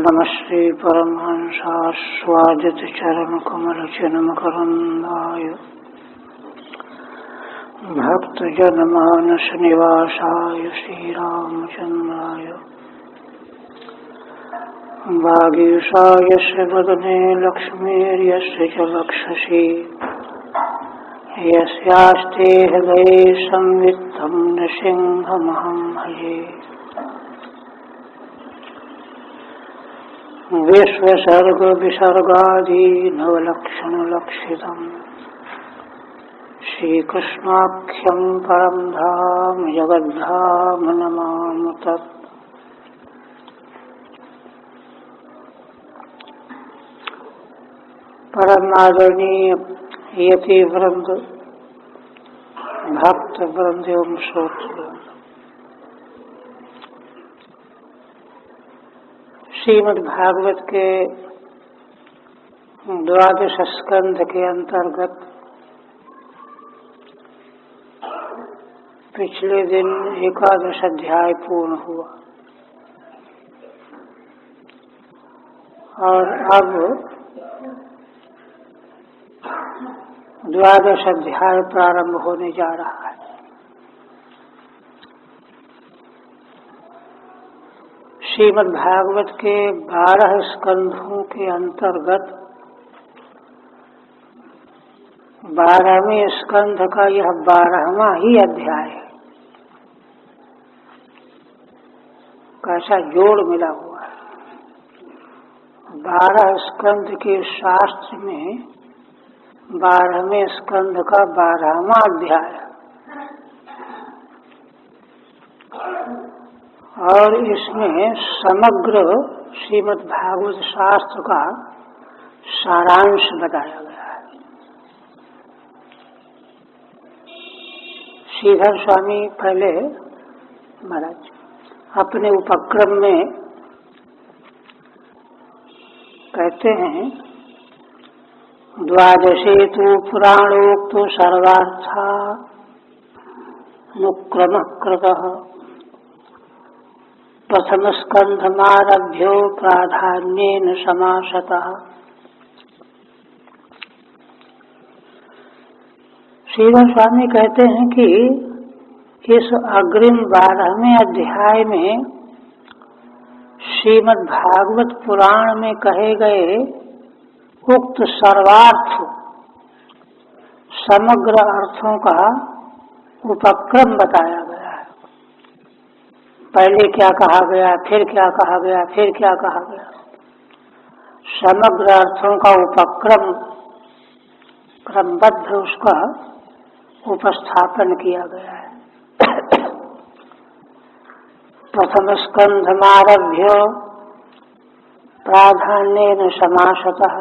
नमस्ते परमहंसास्वादितचरणकमलचिन्मकरन्दाय भक्तजनमानसनिवासाय श्रीरामचन्द्राय वागीशाय वदने लक्ष्मीर्यस्य च वक्षसि यस्यास्ते हृदये संवित्तं नृसिंहमहं भजे। विश्वसर्ग विसर्गादि नवलक्षणलक्षितम् श्रीकृष्णाख्यं परं धाम जगद्धाम नमामि तत्। परम आदरणीय यति वृंद, भक्त वृंद एवं श्रोतृ, श्रीमद् भागवत के द्वादश स्कंध के अंतर्गत पिछले दिन एकादश अध्याय पूर्ण हुआ और अब द्वादश अध्याय प्रारंभ होने जा रहा है। श्रीमद् भागवत के 12 स्कंधों के अंतर्गत 12वें स्कंध का यह 12वां ही अध्याय है। कैसा जोड़ मिला हुआ है। 12 स्कंध के शास्त्र में 12वें स्कंध का 12वां अध्याय और इसमें समग्र श्रीमद् भागवत शास्त्र का सारांश बताया गया है। श्रीधर स्वामी पहले महाराज अपने उपक्रम में कहते हैं, द्वादशे तु पुराणोक्तो सर्वार्था अनुक्रमः कृतः प्रथम स्कंधमारभ्यो प्राधान्येन समासतः। श्रीधर स्वामी कहते हैं कि इस अग्रिम 12वें अध्याय में श्रीमद् भागवत पुराण में कहे गए उक्त सर्वार्थ समग्र अर्थों का उपक्रम बताया गया है। पहले क्या कहा गया, फिर क्या कहा गया, फिर क्या कहा गया, समग्र अर्थों का उपक्रम क्रमबद्ध उसका उपस्थापन किया गया है। प्रथम स्कंधमारभ्य प्राधान्येन समासतः,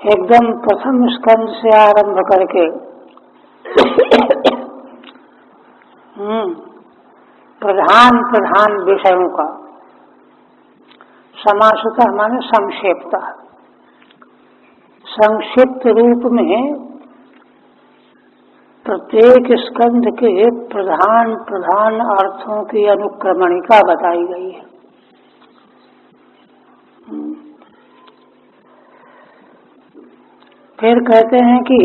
एकदम प्रथम स्कंध से आरंभ करके प्रधान विषयों का समासतः माने संक्षेपता, संक्षिप्त रूप में प्रत्येक स्कंध के प्रधान अर्थों की अनुक्रमणिका बताई गई है। फिर कहते हैं कि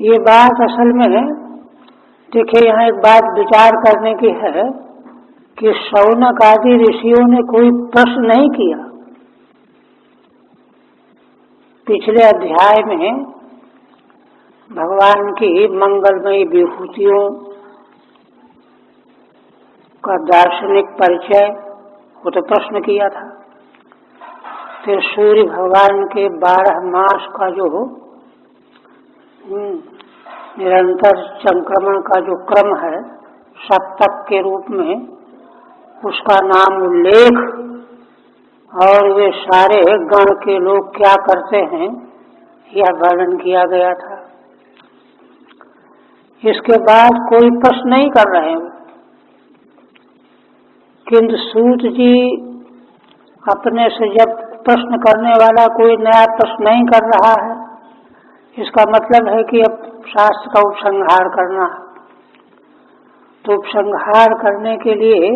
ये बात असल में देखिए, यहाँ एक बात विचार करने की है कि शौनक आदि ऋषियों ने कोई प्रश्न नहीं किया। पिछले अध्याय में भगवान की मंगलमयी विभूतियों का दार्शनिक परिचय वो तो प्रश्न किया था। फिर सूर्य भगवान के 12 मास का जो निरंतर संक्रमण का जो क्रम है सप्तक के रूप में, उसका नाम उल्लेख और वे सारे गण के लोग क्या करते हैं यह वर्णन किया गया था। इसके बाद कोई प्रश्न नहीं कर रहे हैं, किंतु सूत जी अपने से जब प्रश्न करने वाला कोई नया प्रश्न नहीं कर रहा है, इसका मतलब है कि अब शास्त्र का उपसंहार करना तो उपसंहार करने के लिए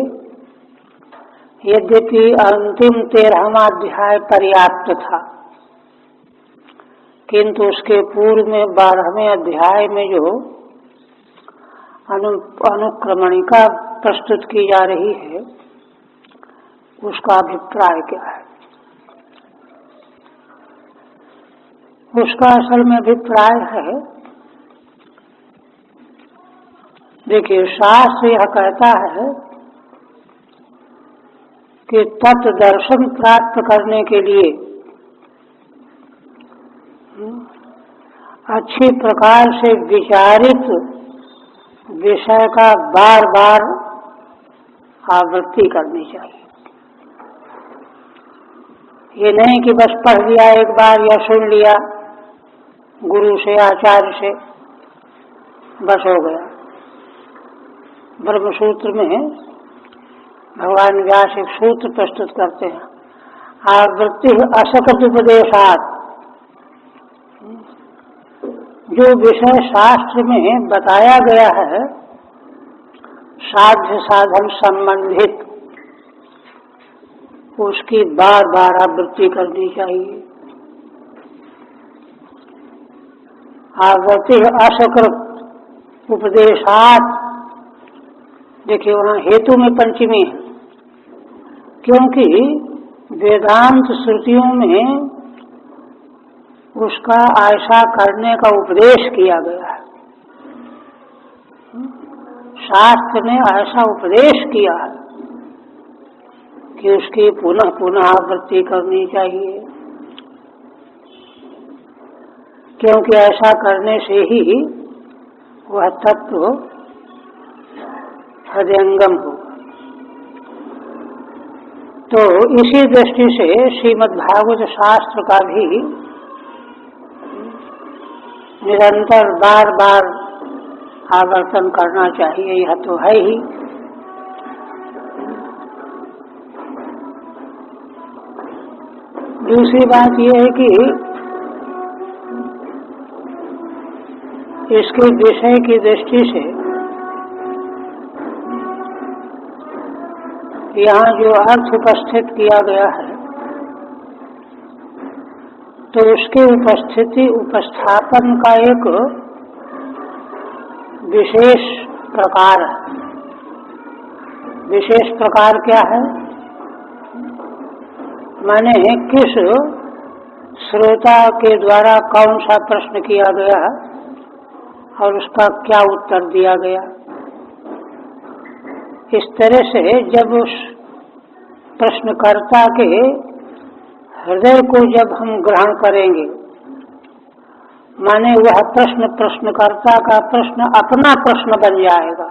यद्यपि अंतिम 13वां अध्याय पर्याप्त था, किंतु उसके पूर्व में 12वें अध्याय में जो अनुक्रमणिका प्रस्तुत की जा रही है उसका अभिप्राय क्या है। उसका असल में अभिप्राय है, देखिए शास्त्र यह कहता है कि तत्व दर्शन प्राप्त करने के लिए अच्छी प्रकार से विचारित विषय का बार बार आवृत्ति करनी चाहिए। ये नहीं कि बस पढ़ लिया एक बार या सुन लिया गुरु से आचार्य से, बस हो गया। ब्रह्मसूत्र में भगवान व्यास एक सूत्र प्रस्तुत करते हैं, आवृत्ति असकत उपदेशात। जो विषय शास्त्र में बताया गया है साध्य साधन संबंधित, उसकी बार बार आवृत्ति करनी चाहिए। आवृत्ति असकृत उपदेशात, देखिए वहां हेतु में पंचमी है, क्योंकि वेदांत श्रुतियों में उसका ऐसा करने का उपदेश किया गया है। शास्त्र ने ऐसा उपदेश किया है कि उसकी पुनः पुनः आवृत्ति करनी चाहिए, क्योंकि ऐसा करने से ही वह तत्व हृदयंगम होगा। तो इसी दृष्टि से श्रीमद्भागवत शास्त्र का भी निरंतर बार बार आवर्तन करना चाहिए, यह तो है ही। दूसरी बात यह है कि इसके विषय की दृष्टि से यहाँ जो अर्थ उपस्थित किया गया है तो उसके उपस्थिति उपस्थापन का एक विशेष प्रकार है। विशेष प्रकार क्या है, माने किस श्रोता के द्वारा कौन सा प्रश्न किया गया और उसका क्या उत्तर दिया गया। इस तरह से जब उस प्रश्नकर्ता के हृदय को जब हम ग्रहण करेंगे, माने वह प्रश्न प्रश्नकर्ता का प्रश्न अपना प्रश्न बन जाएगा।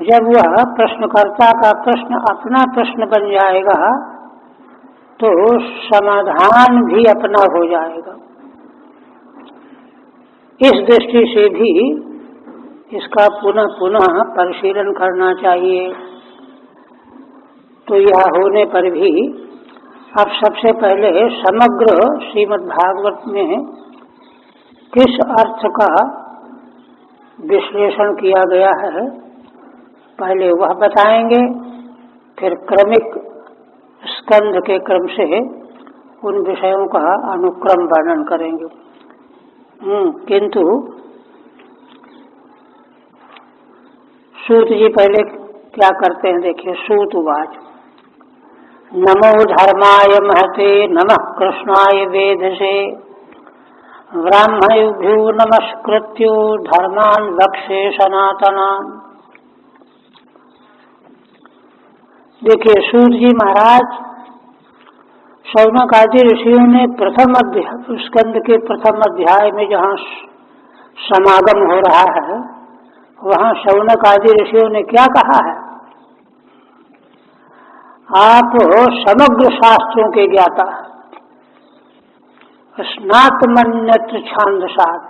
जब वह प्रश्नकर्ता का प्रश्न अपना प्रश्न बन जाएगा तो समाधान भी अपना हो जाएगा। इस दृष्टि से भी इसका पुनः पुनः परिशीलन करना चाहिए। तो यह होने पर भी अब सबसे पहले समग्र श्रीमद्भागवत में किस अर्थ का विश्लेषण किया गया है पहले वह बताएंगे, फिर क्रमिक स्कंध के क्रम से उन विषयों का अनुक्रम वर्णन करेंगे। किंतु सूत जी पहले क्या करते हैं, देखिए। सूत उवाच, नमो धर्माय महते नमः कृष्णाय वेधसे ब्राह्मणेभ्यो नमस्कृत्यो धर्मान् वक्षे सनातनान्। देखिए सूत जी महाराज शौनक आदि ऋषियों ने प्रथम अध्याय स्कंद के प्रथम अध्याय में जहाँ समागम हो रहा है वहाँ शौनक आदि ऋषियों ने क्या कहा है, आप समग्र शास्त्रों के ज्ञाता, स्नातमन्यत्र छांदसात्।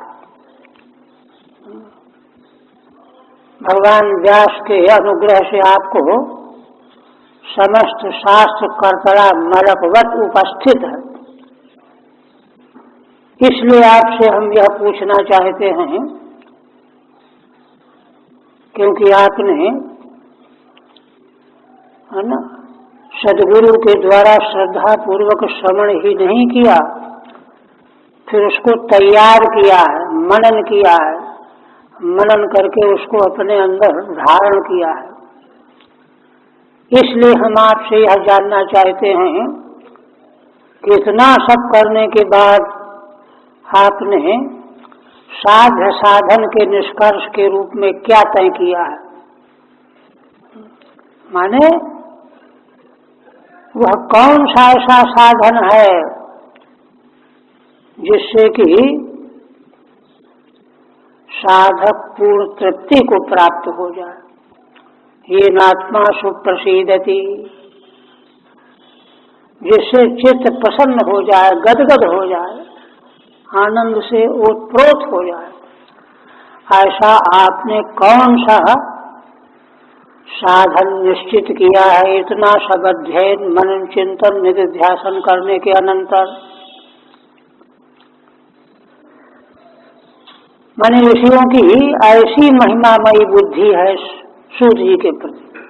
भगवान व्यास के अनुग्रह से आपको समस्त शास्त्र कर्तरा मलकवत उपस्थित है। इसलिए आपसे हम यह पूछना चाहते हैं क्योंकि आपने, है ना, सदगुरु के द्वारा श्रद्धा पूर्वक श्रवण ही नहीं किया, फिर उसको तैयार किया है, मनन किया है, मनन करके उसको अपने अंदर धारण किया है। इसलिए हम आपसे यह जानना चाहते हैं कि इतना सब करने के बाद आपने साध्य साधन के निष्कर्ष के रूप में क्या तय किया है? माने वह कौन सा ऐसा साधन है जिससे कि साधक पूर्ण तृप्ति को प्राप्त हो जाए? ये नात्मा सुप्रसीदति, जिससे चित्त प्रसन्न हो जाए, गदगद हो जाए, आनंद से ओतप्रोत हो जाए। ऐसा आपने कौन सा साधन निश्चित किया है? इतना सब अध्ययन, मनन, चिंतन, निधिध्यासन करने के अनंतर माने ऋषियों की ऐसी महिमामयी बुद्धि है सूर्य जी के प्रति।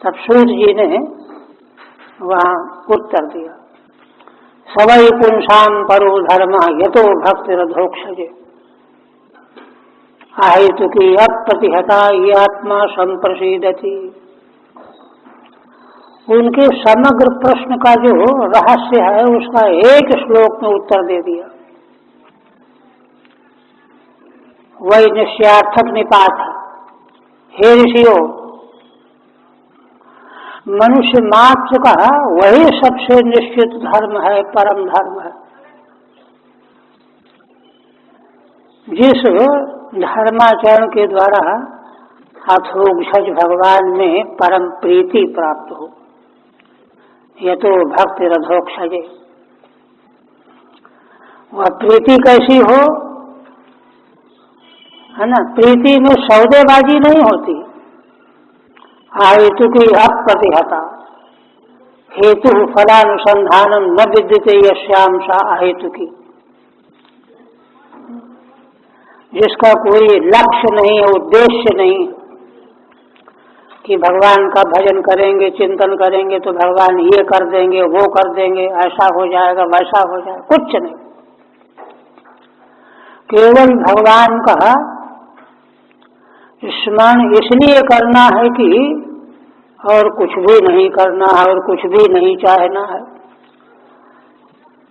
तब सूर्य जी ने वहां उत्तर दिया, सवै पुंसाम परो धर्म यतो भक्तिरधोक्षजे अहेतुकी अप्रतिहता ये आत्मा संप्रसीदति। उनके समग्र प्रश्न का जो रहस्य है उसका एक श्लोक में उत्तर दे दिया। वही निश्चयार्थक निपात है। हे ऋषियों, मनुष्य मात्र का वही सबसे निश्चित धर्म है, परम धर्म है, जिस धर्माचरण के द्वारा अथोक्षज भगवान में परम प्रीति प्राप्त हो। यतो भक्ति रथोक्षजे, वह प्रीति कैसी हो, है ना? प्रीति में सौदेबाजी नहीं होती। हेतु की अप्रतिहता, हेतु फलानुसंधानम न विद्यते यस्याम सा अहेतु की, जिसका कोई लक्ष्य नहीं है, उद्देश्य नहीं कि भगवान का भजन करेंगे, चिंतन करेंगे तो भगवान ये कर देंगे, वो कर देंगे, ऐसा हो जाएगा, वैसा हो जाएगा, कुछ नहीं। केवल भगवान का स्मरण इसलिए करना है कि और कुछ भी नहीं करना है और कुछ भी नहीं चाहना है।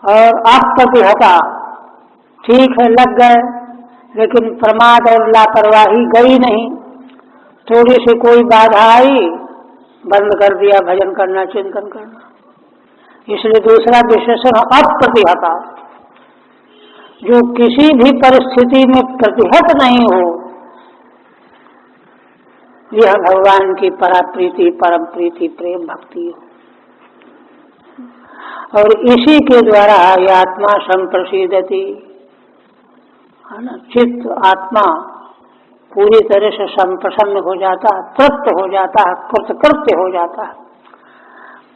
और अप्रतिहता, ठीक है लग गए, लेकिन प्रमाद और लापरवाही गई नहीं। थोड़ी सी कोई बाधा आई, बंद कर दिया भजन करना, चिंतन करना। इसलिए दूसरा विशेषण अप्रतिहता, जो किसी भी परिस्थिति में प्रतिहत नहीं हो, यह भगवान की पराप्रीति, परम प्रीति, प्रेम, भक्ति हो। और इसी के द्वारा यह आत्मा संप्रसीदति, है ना? चित्त आत्मा पूरी तरह से संप्रसन्न हो जाता है, तृप्त हो जाता है, कृतकृत्य हो जाता है।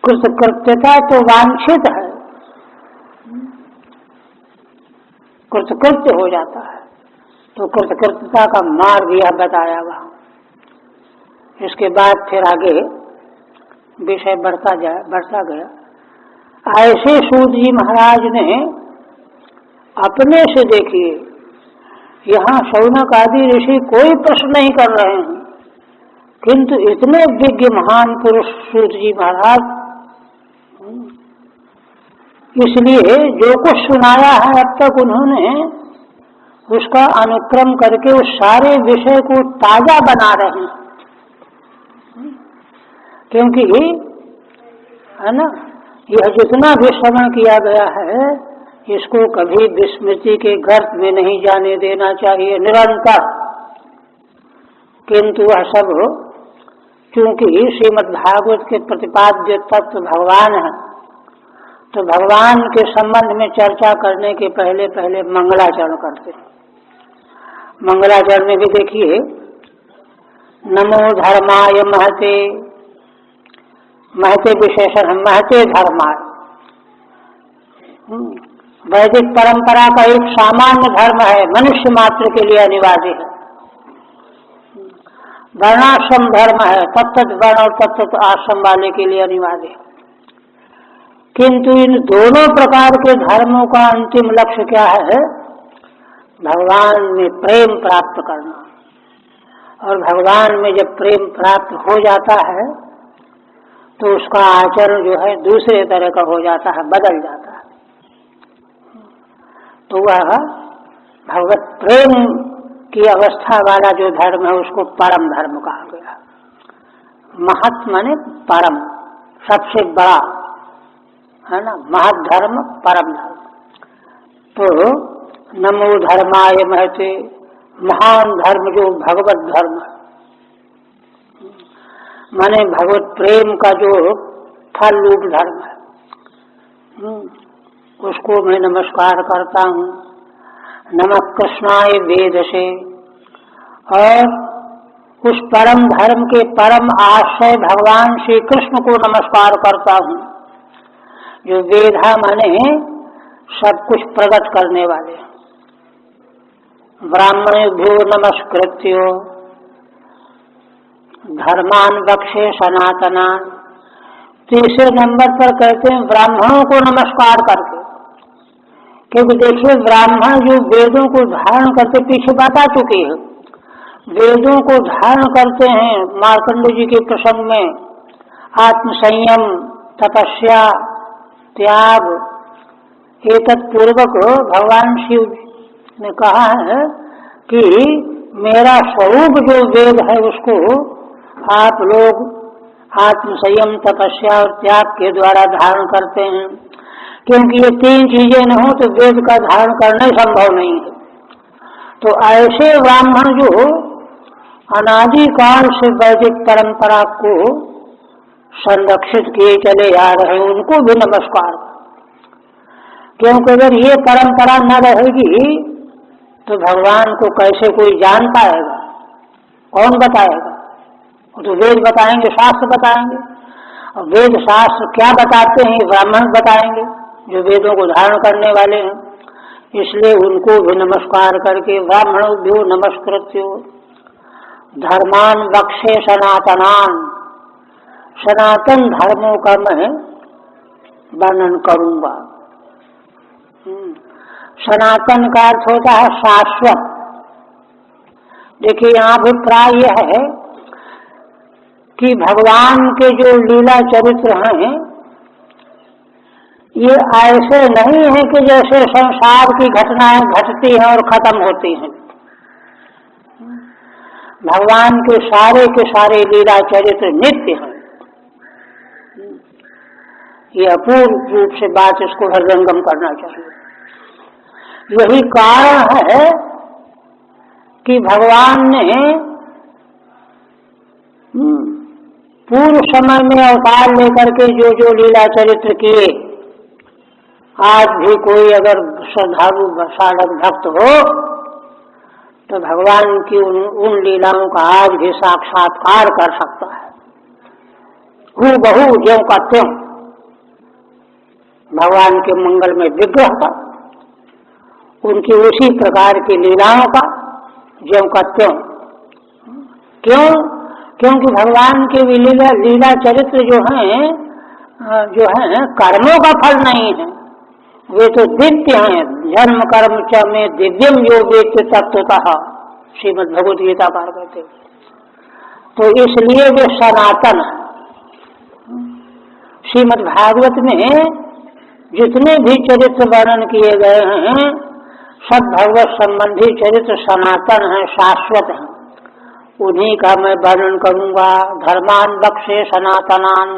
कृतकृत्यता तो वांछित है, कृतकृत्य हो जाता है। तो कृतकृत्यता का मार्ग यह बताया वहां। इसके बाद फिर आगे विषय बढ़ता गया। ऐसे सूत जी महाराज ने अपने से देखिए, यहाँ शौनक आदि ऋषि कोई प्रश्न नहीं कर रहे हैं, किंतु इतने विज्ञ महान पुरुष सूत जी महाराज, इसलिए जो कुछ सुनाया है अब तक उन्होंने उसका अनुक्रम करके उस सारे विषय को ताजा बना रहे हैं। क्योंकि है ना, यह जितना भी श्रवण किया गया है इसको कभी विस्मृति के गर्त में नहीं जाने देना चाहिए, निरंतर। किंतु वह सब चूंकि श्रीमद् भागवत के प्रतिपाद्य तत्व भगवान है, तो भगवान के संबंध में चर्चा करने के पहले पहले मंगलाचरण करते हैं। मंगलाचरण में भी देखिए, नमो धर्माय महते, महते विशेषण है, महते धर्माय। वैदिक परंपरा का एक सामान्य धर्म है, मनुष्य मात्र के लिए अनिवार्य है। वर्णाश्रम धर्म है, तत्त वर्ण और तत्त आश्रम वाले के लिए अनिवार्य है। किंतु इन दोनों प्रकार के धर्मों का अंतिम लक्ष्य क्या है? भगवान में प्रेम प्राप्त करना। और भगवान में जब प्रेम प्राप्त हो जाता है तो उसका आचरण जो है दूसरे तरह का हो जाता है, बदल जाता है। तो वह भगवत प्रेम की अवस्था वाला जो धर्म है उसको परम धर्म कहा गया। महत् माने परम, सबसे बड़ा है ना, महत् धर्म परम धर्म। तो नमो धर्माय महते, महान धर्म जो भगवत धर्म है, माने भगवत प्रेम का जो फल रूप धर्म है, उसको मैं नमस्कार करता हूँ। नमः कृष्णाय वेदसे, और उस परम धर्म के परम आश्रय भगवान श्री कृष्ण को नमस्कार करता हूँ। जो वेदा माने सब कुछ प्रकट करने वाले। ब्राह्मणेभ्यो नमस्कृत्यो धर्मान बक्षे सनातनान। तीसरे नंबर पर कहते हैं ब्राह्मणों को नमस्कार करके, क्योंकि देखिए ब्राह्मण जो वेदों को धारण करते, पीछे बात आ चुकी है, वेदों को धारण करते हैं। मार्कंड जी के प्रसंग में आत्मसंयम, तपस्या, त्याग, एतत् पूर्वक भगवान शिव ने कहा है कि मेरा स्वरूप जो वेद है उसको आप लोग आत्मसंयम, तपस्या और त्याग के द्वारा धारण करते हैं। क्योंकि ये तीन चीजें न हो तो वेद का धारण करना संभव नहीं है। तो ऐसे ब्राह्मण जो अनादिकाल से वैदिक परंपरा को संरक्षित किए चले आ रहे हैं, उनको भी नमस्कार। क्योंकि अगर ये परंपरा न रहेगी तो भगवान को कैसे कोई जान पाएगा? कौन बताएगा? तो वेद बताएंगे, शास्त्र बताएंगे। और वेद शास्त्र क्या बताते हैं? ब्राह्मण बताएंगे जो वेदों को धारण करने वाले हैं। इसलिए उनको भी नमस्कार करके ब्राह्मणों भी नमस्कृत्यो धर्मान बक्षे सनातनान। सनातन धर्मों का मैं वर्णन करूंगा। सनातन का अर्थ होता है शाश्वत। देखिए यहाँ अभिप्राय यह है कि भगवान के जो लीला चरित्र हैं ये ऐसे नहीं है कि जैसे संसार की घटनाएं घटती हैं और खत्म होती हैं। भगवान के सारे लीला चरित्र नित्य हैं। ये अपूर्ण रूप से बात, इसको हृदयंगम करना चाहिए। यही कारण है कि भगवान ने पूर्व समय में अवतार लेकर के जो जो लीला चरित्र किए, आज भी कोई अगर श्रद्धालु साधक भक्त हो तो भगवान की उन लीलाओं का आज भी साक्षात्कार कर सकता है। हूबहू ज्यों का त्यों भगवान के मंगल में विग्रह का, उनकी उसी प्रकार की लीलाओं का ज्यों का त्यों। क्यों? क्योंकि भगवान के लीला चरित्र जो हैं कर्मों का फल नहीं है, वे तो दिव्य हैं। जन्म कर्म च में दिव्यम यो वेत्ति तत्वतः, श्रीमद् भगवद गीता पार कहते। तो इसलिए वे सनातन है। श्रीमद् भागवत में जितने भी चरित्र वर्णन किए गए हैं सब भगवत संबंधी चरित्र सनातन हैं, शाश्वत हैं। उन्हीं का मैं वर्णन करूंगा। धर्मान बक्षे सनातनान।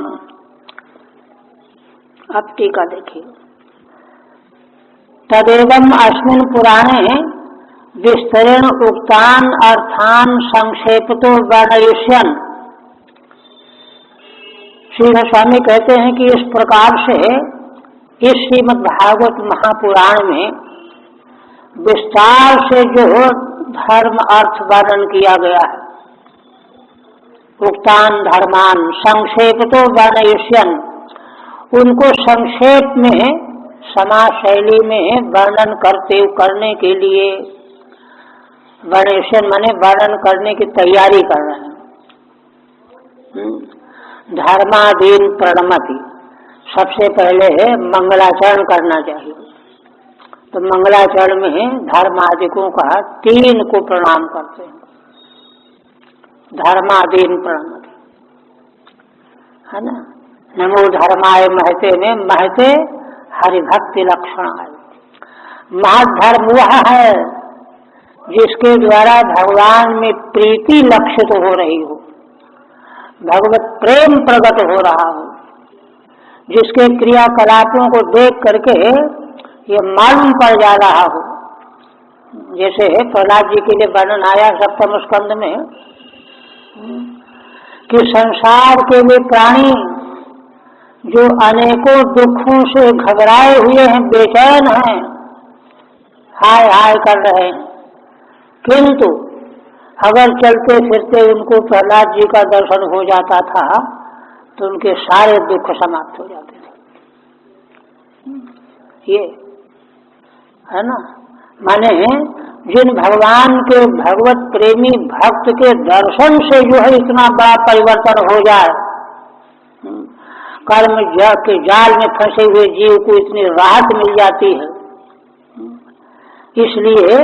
अब टीका देखिए। तदेवं अस्मिन् पुराणे विस्तरेण उक्तान अर्थान संक्षेपतो वर्णयिष्यन्। श्री स्वामी कहते हैं कि इस प्रकार से इस श्रीमद् भागवत महापुराण में विस्तार से जो धर्म अर्थ वर्णन किया गया है, उक्तान धर्मान संक्षेपतो वर्णयिष्यन्, उनको संक्षेप में समाज शैली में वर्णन करने के लिए, वर्णयिष्यन् माने वर्णन करने की तैयारी कर रहे हैं। धर्मादीन प्रणमति, सबसे पहले मंगलाचरण करना चाहिए। तो मंगलाचरण में धर्मादिकों का 3 को प्रणाम करते हैं, धर्मादीन प्रणमति, है ना। नमो धर्माय महते में महते हरिभक्ति लक्षणाय। महद्धर्म वह है जिसके द्वारा भगवान में प्रीति लक्षित हो रही हो, भगवत प्रेम प्रकट हो रहा हो, जिसके क्रियाकलापों को देख करके ये मालूम पड़ जा रहा हो। जैसे प्रहलाद जी के लिए वर्णन आया सप्तम स्कंद में कि संसार के वे प्राणी जो अनेकों दुखों से घबराए हुए हैं, बेचैन हैं, हाय हाय कर रहे हैं, किंतु अगर चलते फिरते उनको प्रहलाद जी का दर्शन हो जाता था तो उनके सारे दुख समाप्त हो जाते थे। ये है ना, माने जिन भगवान के भगवत प्रेमी भक्त के दर्शन से जो है इतना बड़ा परिवर्तन हो जाए, कर्म के जाल में फंसे हुए जीव को इतनी राहत मिल जाती है। इसलिए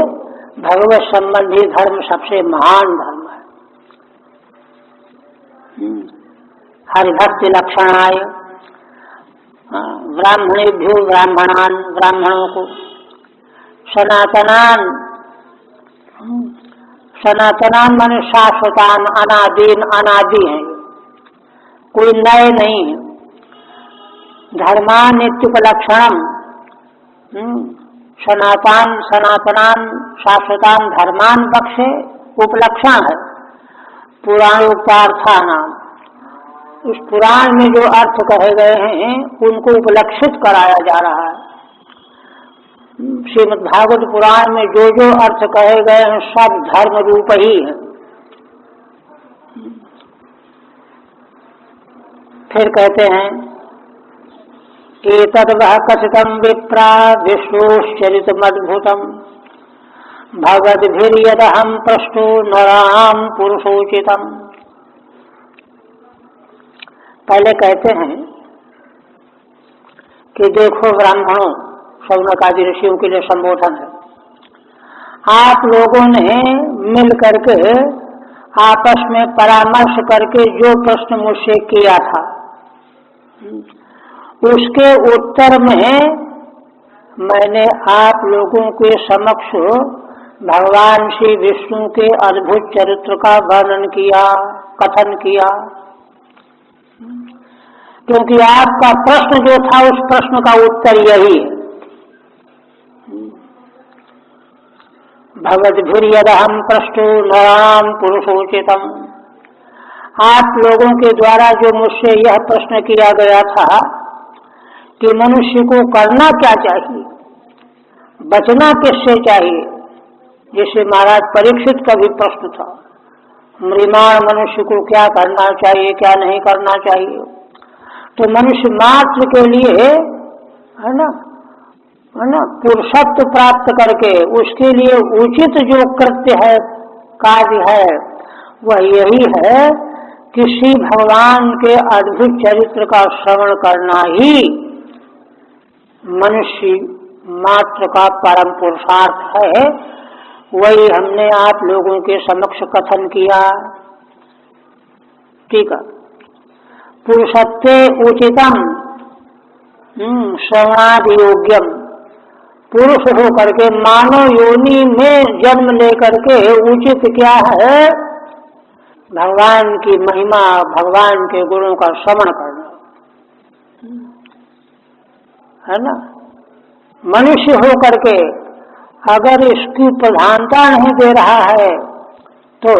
भगवत संबंधी धर्म सबसे महान धर्म है। हरिभक्ति लक्षणाय, ब्राह्मणेभ्यो ब्राह्मणान, ब्राह्मणों को, सनातनान, सनातनान माने शाश्वतान, अनादीन, अनादि हैं, कोई नए नहीं है। धर्मान नित्युपलक्षणम, सनातन, सनातनान, शाश्वतान, धर्मान बख्शे उपलक्षण है पुराणोक्तार्थानाम। उस पुराण में जो अर्थ कहे गए हैं उनको उपलक्षित कराया जा रहा है। श्रीमद् भागवत पुराण में जो जो अर्थ कहे गए हैं सब धर्म रूप ही है। फिर कहते हैं एतद् वह कथितं विप्रा विष्णुश्चरितमद्भुतम् भगवद्भिर्यदहं पृष्टो नराणां पुरुषोचितम्। पहले कहते हैं कि देखो ब्राह्मणों, शौनक आदि ऋषियों के लिए संबोधन है, आप लोगों ने मिल करके आपस में परामर्श करके जो प्रश्न मुझसे किया था उसके उत्तर में मैंने आप लोगों के समक्ष भगवान श्री विष्णु के अद्भुत चरित्र का वर्णन किया, कथन किया, क्योंकि आपका प्रश्न जो था उस प्रश्न का उत्तर यही है। भगवद्भिर्यदहं पृष्टो नराणां पुरुषोचितम्। आप लोगों के द्वारा जो मुझसे यह प्रश्न किया गया था कि मनुष्य को करना क्या चाहिए, बचना किससे चाहिए, जैसे महाराज परीक्षित का भी प्रश्न था, म्रियमाण मनुष्य को क्या करना चाहिए, क्या नहीं करना चाहिए। तो मनुष्य मात्र के लिए है ना पुरुषत्व प्राप्त करके उसके लिए उचित जो कृत्य है, कार्य है, वह यही है कि श्री भगवान के अद्भुत चरित्र का श्रवण करना ही मनुष्य मात्र का परम पुरुषार्थ है। वही हमने आप लोगों के समक्ष कथन किया। ठीक है, पुरुषत्वे उचितम श्रवणादि योग्यम। पुरुष हो करके मानव योनि में जन्म लेकर के उचित क्या है, भगवान की महिमा, भगवान के गुणों का श्रवण करना, है ना। मनुष्य हो करके अगर इसकी प्रधानता नहीं दे रहा है तो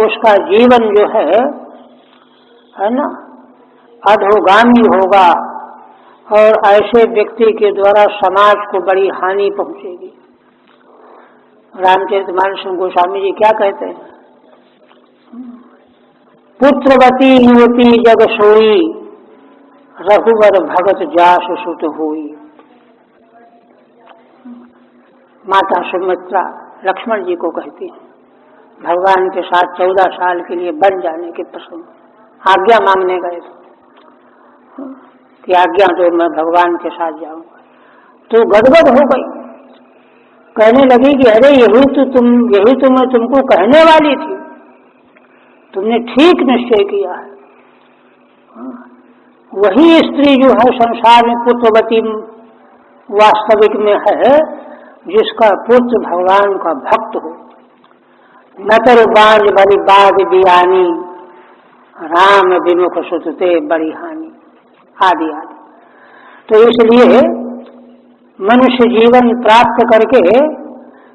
उसका जीवन जो है ना अधोगामी होगा और ऐसे व्यक्ति के द्वारा समाज को बड़ी हानि पहुंचेगी। रामचरितमानस गोस्वामी जी क्या कहते हैं, पुत्रवती युवती जग सोई रघुवर भगत जास सुत होई। माता सुमित्रा लक्ष्मण जी को कहती है, भगवान के साथ 14 साल के लिए बन जाने के प्रसंग आज्ञा मांगने गए थे। कि आज्ञा तो मैं भगवान के साथ जाऊंगा। तो गदगद हो गई, कहने लगी कि अरे यही तो मैं तुमको कहने वाली थी, तुमने ठीक निश्चय किया है। वही स्त्री जो है संसार में पुत्रवती वास्तविक में है, जिसका पुत्र भगवान का भक्त हो। नतर बाज भरी बाज बियानी, राम विमुख सुतते बड़ी हानि, आदि आदि। तो इसलिए मनुष्य जीवन प्राप्त करके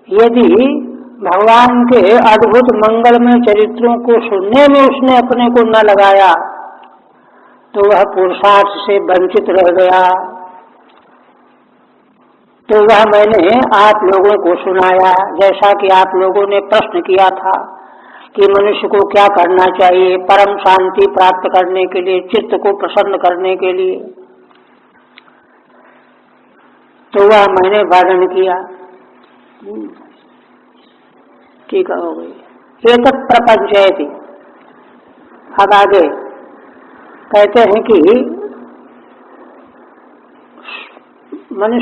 यदि भगवान के अद्भुत मंगलमय चरित्रों को सुनने में उसने अपने को न लगाया तो वह पुरुषार्थ से वंचित रह गया। तो वह मैंने आप लोगों को सुनाया, जैसा कि आप लोगों ने प्रश्न किया था कि मनुष्य को क्या करना चाहिए परम शांति प्राप्त करने के लिए, चित्त को प्रसन्न करने के लिए। तो वह मैंने वर्णन किया। ठीक हो गई। एक प्रपंचयति। अब आगे कहते हैं कि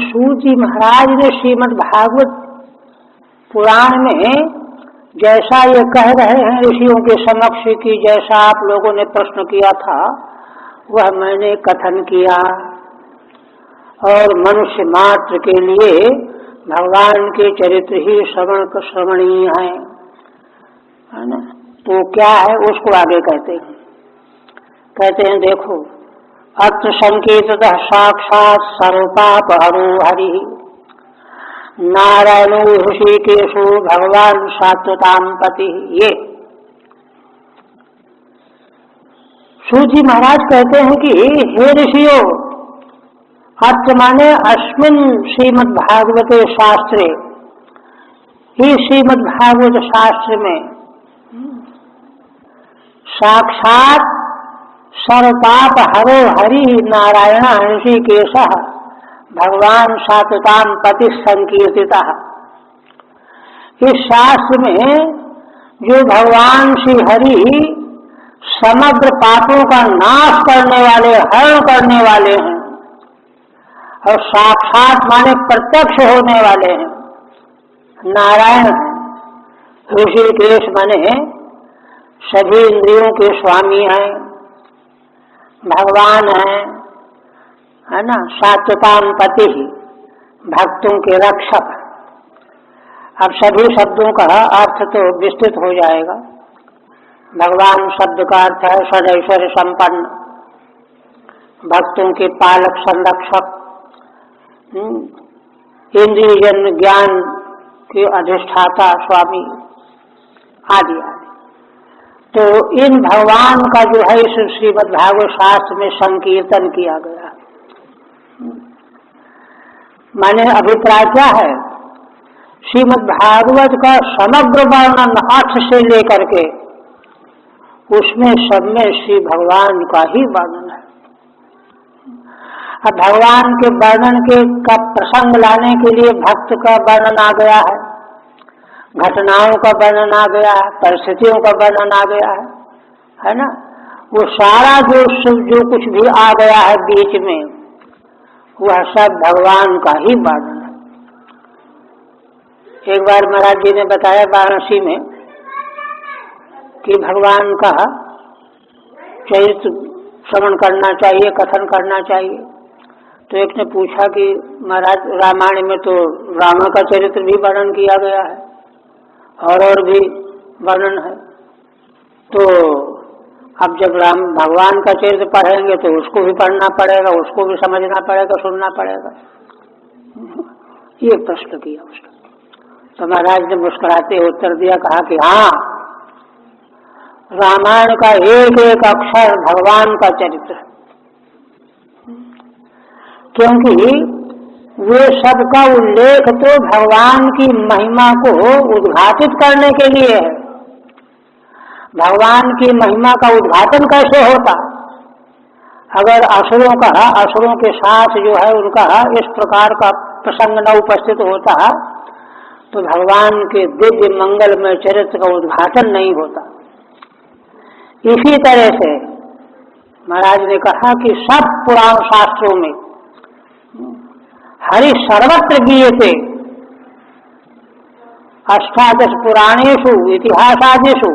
सूत जी महाराज ने श्रीमद् भागवत पुराण में जैसा ये कह रहे हैं ऋषियों के समक्ष कि जैसा आप लोगों ने प्रश्न किया था वह मैंने कथन किया। और मनुष्य मात्र के लिए भगवान के चरित्र ही श्रवणीय है ना। तो क्या है उसको आगे कहते हैं देखो, अत्र संकेततः साक्षात् सर्वपापहरो हरि नारायणो ऋषिकेशो भगवान सात्वताम पति। ये सूत जी महाराज कहते हैं कि हे ऋषियों, अत्र माने अस्मिन् श्रीमद् भागवते शास्त्रे, ही श्रीमद् भागवत शास्त्र में साक्षात सर्वपाप हरो हरि नारायण ऋषिकेश भगवान सात्वताम पति संकीर्तिता। इस शास्त्र में जो भगवान श्री हरि समग्र पापों का नाश करने वाले, हरण करने वाले हैं, और साक्षात माने प्रत्यक्ष होने वाले हैं, नारायण हैं। ऋषिकेश माने सभी इंद्रियों के स्वामी हैं, भगवान है ना। सात्वताम पति ही भक्तों के रक्षक। अब सभी शब्दों का अर्थ तो विस्तृत हो जाएगा। भगवान शब्द का अर्थ है सदैश्वर्य संपन्न, भक्तों के पालक संरक्षक, इंद्रिय जन्य ज्ञान के अधिष्ठाता स्वामी आदि आदि। तो इन भगवान का जो है इस श्रीमद् भागवत शास्त्र में संकीर्तन किया गया। माने अभिप्राय क्या है, श्रीमद् भागवत का समग्र वर्णन अर्थ से लेकर के उसमें सब में श्री भगवान का ही वर्णन है। अब भगवान के वर्णन के का प्रसंग लाने के लिए भक्त का वर्णन आ गया है, घटनाओं का वर्णन आ गया है, परिस्थितियों का वर्णन आ गया है ना। वो सारा जो कुछ भी आ गया है बीच में, वह सब भगवान का ही वर्णन है। एक बार महाराज जी ने बताया वाराणसी में कि भगवान का चरित्र श्रवण करना चाहिए, कथन करना चाहिए। तो एक ने पूछा कि महाराज रामायण में तो रावण का चरित्र भी वर्णन किया गया है और भी वर्णन है, तो अब जब राम भगवान का चरित्र पढ़ेंगे तो उसको भी पढ़ना पड़ेगा, उसको भी समझना पड़ेगा, सुनना पड़ेगा। ये प्रश्न किया उसने। तो महाराज ने मुस्कुराते उत्तर दिया, कहा कि हाँ, रामायण का एक एक अक्षर भगवान का चरित्र है, क्योंकि वे सबका उल्लेख तो भगवान की महिमा को उद्घाटित करने के लिए है। भगवान की महिमा का उद्घाटन कैसे होता, अगर असुरों के साथ जो है उनका इस प्रकार का प्रसंग न उपस्थित होता तो भगवान के दिव्य मंगलमय चरित्र का उद्घाटन नहीं होता। इसी तरह से महाराज ने कहा कि सब पुराण शास्त्रों में हरि सर्वत्र गीयते, अष्टादश पुराणेषु इतिहासादिषु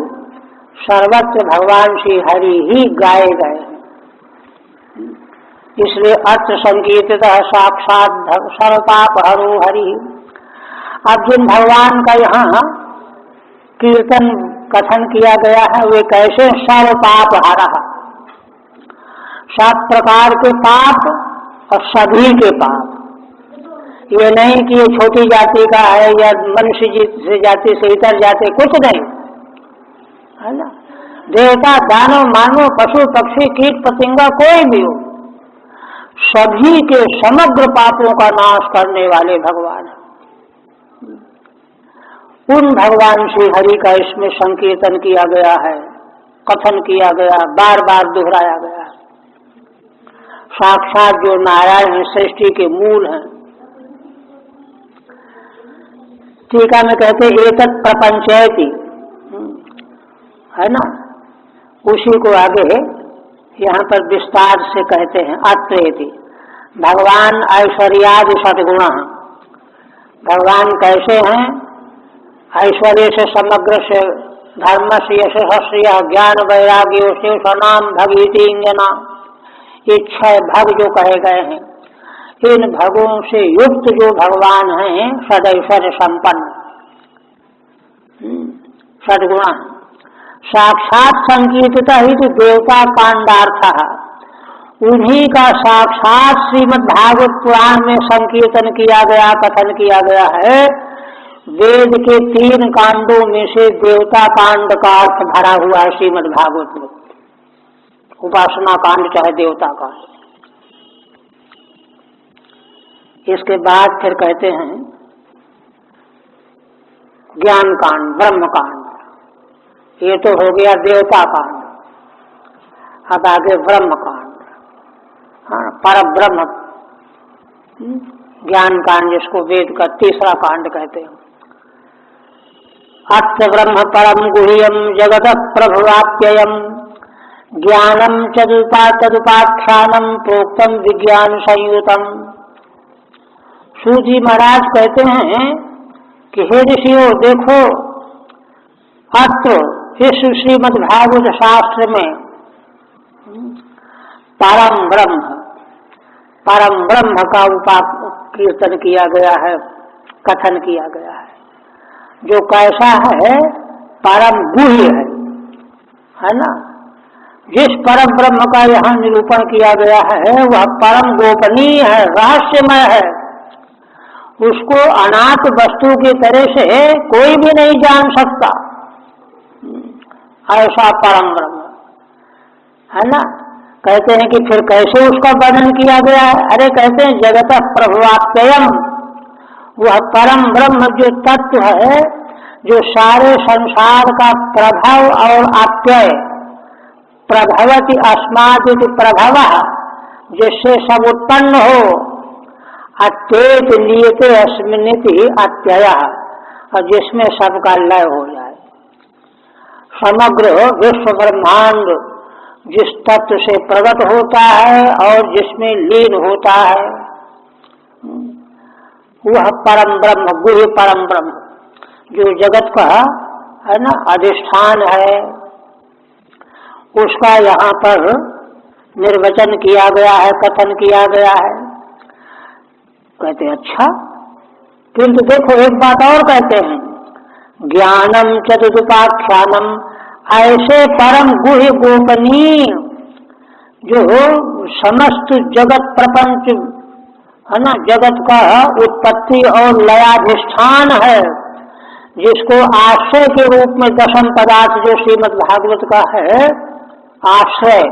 सर्वत्र भगवान श्री हरि ही गाए गए हैं। इसलिए अत्र संकीर्तितः साक्षात सर्वपाप हरो हरि। अब जिन भगवान का यहाँ कीर्तन कथन किया गया है वे कैसे सर्व पाप हरः, सब प्रकार के पाप और सभी के पाप। ये नहीं कि ये छोटी जाति का है या मनुष्य से जाति से इतर जाति, कुछ नहीं है ना। देवता, दानव, मानव, पशु, पक्षी, कीट पतंगा कोई भी हो, सभी के समग्र पापों का नाश करने वाले भगवान हैं। उन भगवान श्री हरि का इसमें संकीर्तन किया गया है, कथन किया गया, बार बार दोहराया गया है। साक्षात जो नारायण है, सृष्टि के मूल हैं। टीका में कहते एतत् प्रपंचयति, है ना, उसी को आगे यहाँ पर विस्तार से कहते हैं अत्रेति। भगवान ऐश्वर्यादि षट्गुण, भगवान कैसे हैं? ऐश्वर्य से समग्र से, धर्म से, यश से, ज्ञान वैराग्य से, सनाम भगीति इंजना, इच्छा भग जो कहे गए हैं, इन भगों से युक्त जो भगवान हैं सदैश्वर्य संपन्न, षड्गुण, साक्षात संकीर्तिता ही तो देवता कांडार्थ, उन्हीं का साक्षात श्रीमद् भागवत पुराण में संकीर्तन किया गया, कथन किया गया है। वेद के 3 कांडों में से देवता कांड का अर्थ भरा हुआ है श्रीमद् भागवत में, उपासना कांड चाहे देवता कांड। इसके बाद फिर कहते हैं ज्ञान कांड, ब्रह्म कांड। ये तो हो गया देवता कांड। अब आगे ब्रह्म कांड, हाँ, पर ब्रह्म ज्ञान कांड, जिसको वेद का तीसरा कांड कहते हैं। अत्र ब्रह्म परम गुह्यम जगत प्रभुवाप्ययम ज्ञानम तदुपाख्यानम प्रोक्तम विज्ञान संयुतम। सूत जी महाराज कहते हैं कि हे ऋषियों, देखो अत्र इस श्रीमद् भागवत शास्त्र में परम ब्रह्म का कीर्तन किया गया है, कथन किया गया है, जो कैसा है? परम गुह्य है ना। जिस परम ब्रह्म का यहाँ निरूपण किया गया है वह परम गोपनीय है, रहस्यमय है। उसको अनाथ वस्तु की तरह से कोई भी नहीं जान सकता, ऐसा परम ब्रह्म है ना। कहते हैं कि फिर कैसे उसका वर्णन किया गया है? अरे कहते हैं जगत प्रभुवाप्ययम, वह परम ब्रह्म जो तत्व है, जो सारे संसार का प्रभव और अप्यय, प्रभवति अस्मादिति प्रभव, जिससे सब उत्पन्न हो, अत्येत लियते अस्मिन्निति अत्यय, और जिसमें सबका लय हो जाए। समग्र विश्व ब्रह्मांड जिस तत्व से प्रकट होता है और जिसमें लीन होता है, वह परम ब्रह्म, गुह्य परम ब्रह्म, जो जगत का है ना अधिष्ठान है, उसका यहाँ पर निर्वचन किया गया है, कथन किया गया है। कहते अच्छा, किंतु देखो एक बात और कहते हैं, ज्ञानम चतुरुपाख्यानम, ऐसे परम गुह्य गोपनीय जो समस्त जगत प्रपंच है ना, जगत का उत्पत्ति और लयाधिष्ठान है, जिसको आश्रय के रूप में दशम पदार्थ जो श्रीमद् भागवत का है आश्रय,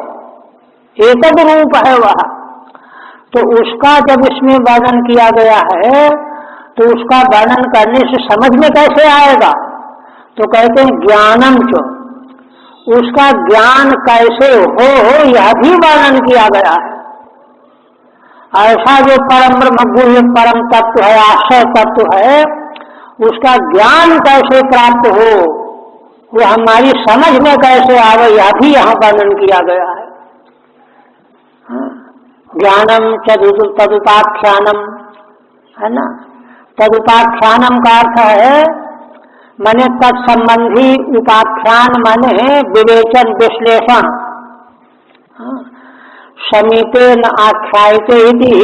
एकद रूप है वह, तो उसका जब इसमें वर्णन किया गया है तो उसका वर्णन करने से समझ में कैसे आएगा? तो कहते हैं ज्ञानम चो, उसका ज्ञान कैसे हो यह भी वर्णन किया गया है। ऐसा जो परम ब्रह्म गुह्य परम तत्व है, आश्रय तत्व है, उसका ज्ञान कैसे प्राप्त हो, वो हमारी समझ में कैसे आवे, यह भी यहाँ वर्णन किया गया है। ज्ञानम तदुपाख्यानम, है ना। तदुपाख्यानम का अर्थ है माने तत्संबंधी, उपाख्यान माने विवेचन विश्लेषण। समीपेन आख्यायते इति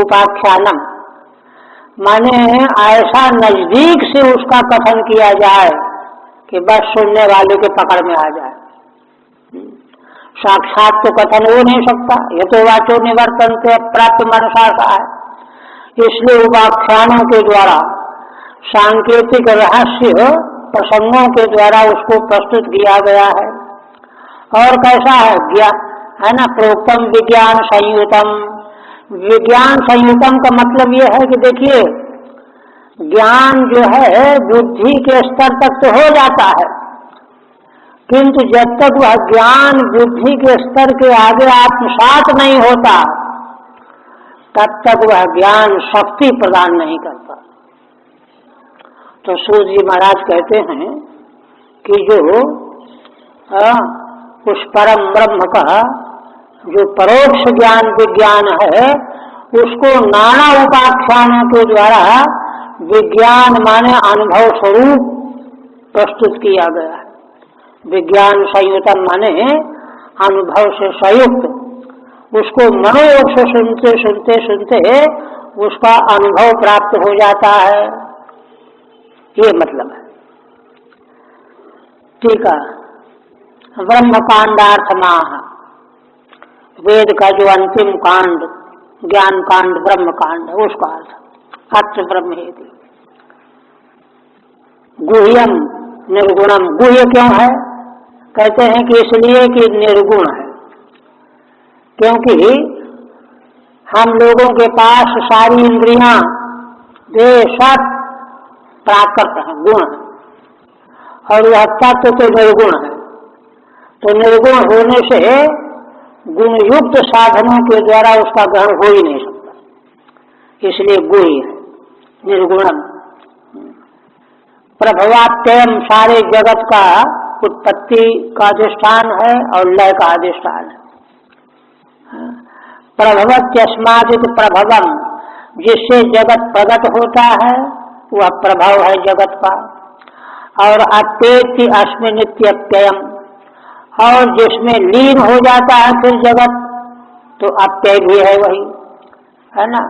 उपाख्यानम, माने ऐसा नजदीक से उसका कथन किया जाए कि बस सुनने वाले के पकड़ में आ जाए। साक्षात तो कथन हो नहीं सकता, ये तो वाचो निवर्तन से प्राप्त मनसा है। इसलिए उपाख्यानों के द्वारा, सांकेतिक रहस्य प्रसंगों के द्वारा उसको प्रस्तुत किया गया है। और कैसा है, है ना, प्रोक्तम विज्ञान संयुतम। विज्ञान संयुतम का मतलब यह है कि देखिए, ज्ञान जो है बुद्धि के स्तर तक तो हो जाता है, किंतु जब तक वह ज्ञान बुद्धि के स्तर के आगे आत्मसात नहीं होता, तब तक वह ज्ञान शक्ति प्रदान नहीं करता। तो सूर्य जी महाराज कहते हैं कि जो उस परम ब्रह्म का जो परोक्ष ज्ञान विज्ञान है, उसको नाना उपाख्यानों के द्वारा विज्ञान माने अनुभव स्वरूप प्रस्तुत किया गया है। विज्ञान संयुतम माने अनुभव से संयुक्त, उसको मनोयोग से सुनते सुनते सुनते उसका अनुभव प्राप्त हो जाता है, ये मतलब है। ठीक है। ब्रह्म कांडार्थमाह, वेद का जो अंतिम कांड ज्ञान कांड ब्रह्म कांड है, उसका अर्थ अत्र ब्रह्म हेतु। गुह्यम निर्गुणम, गुह्य क्यों है, कहते हैं कि इसलिए कि निर्गुण है, क्योंकि हम लोगों के पास सारी इंद्रियां वे सब प्राकृत है, गुण है, और यह तत्व तो निर्गुण है। तो निर्गुण होने से गुणयुक्त साधनों के द्वारा उसका ग्रहण हो ही नहीं सकता, इसलिए गुह्य है, निर्गुणम। प्रभवाप्ययम, सारे जगत का उत्पत्ति का अधिष्ठान है और लय का अधिष्ठान है। प्रभवत्यस्मादित प्रभवम, जिससे जगत प्रगट होता है वह प्रभाव है जगत का। और अप्येति अस्मिन् नित्यप्ययम, और जिसमें लीन हो जाता है फिर जगत, तो अप्यय भी है वही, है ना,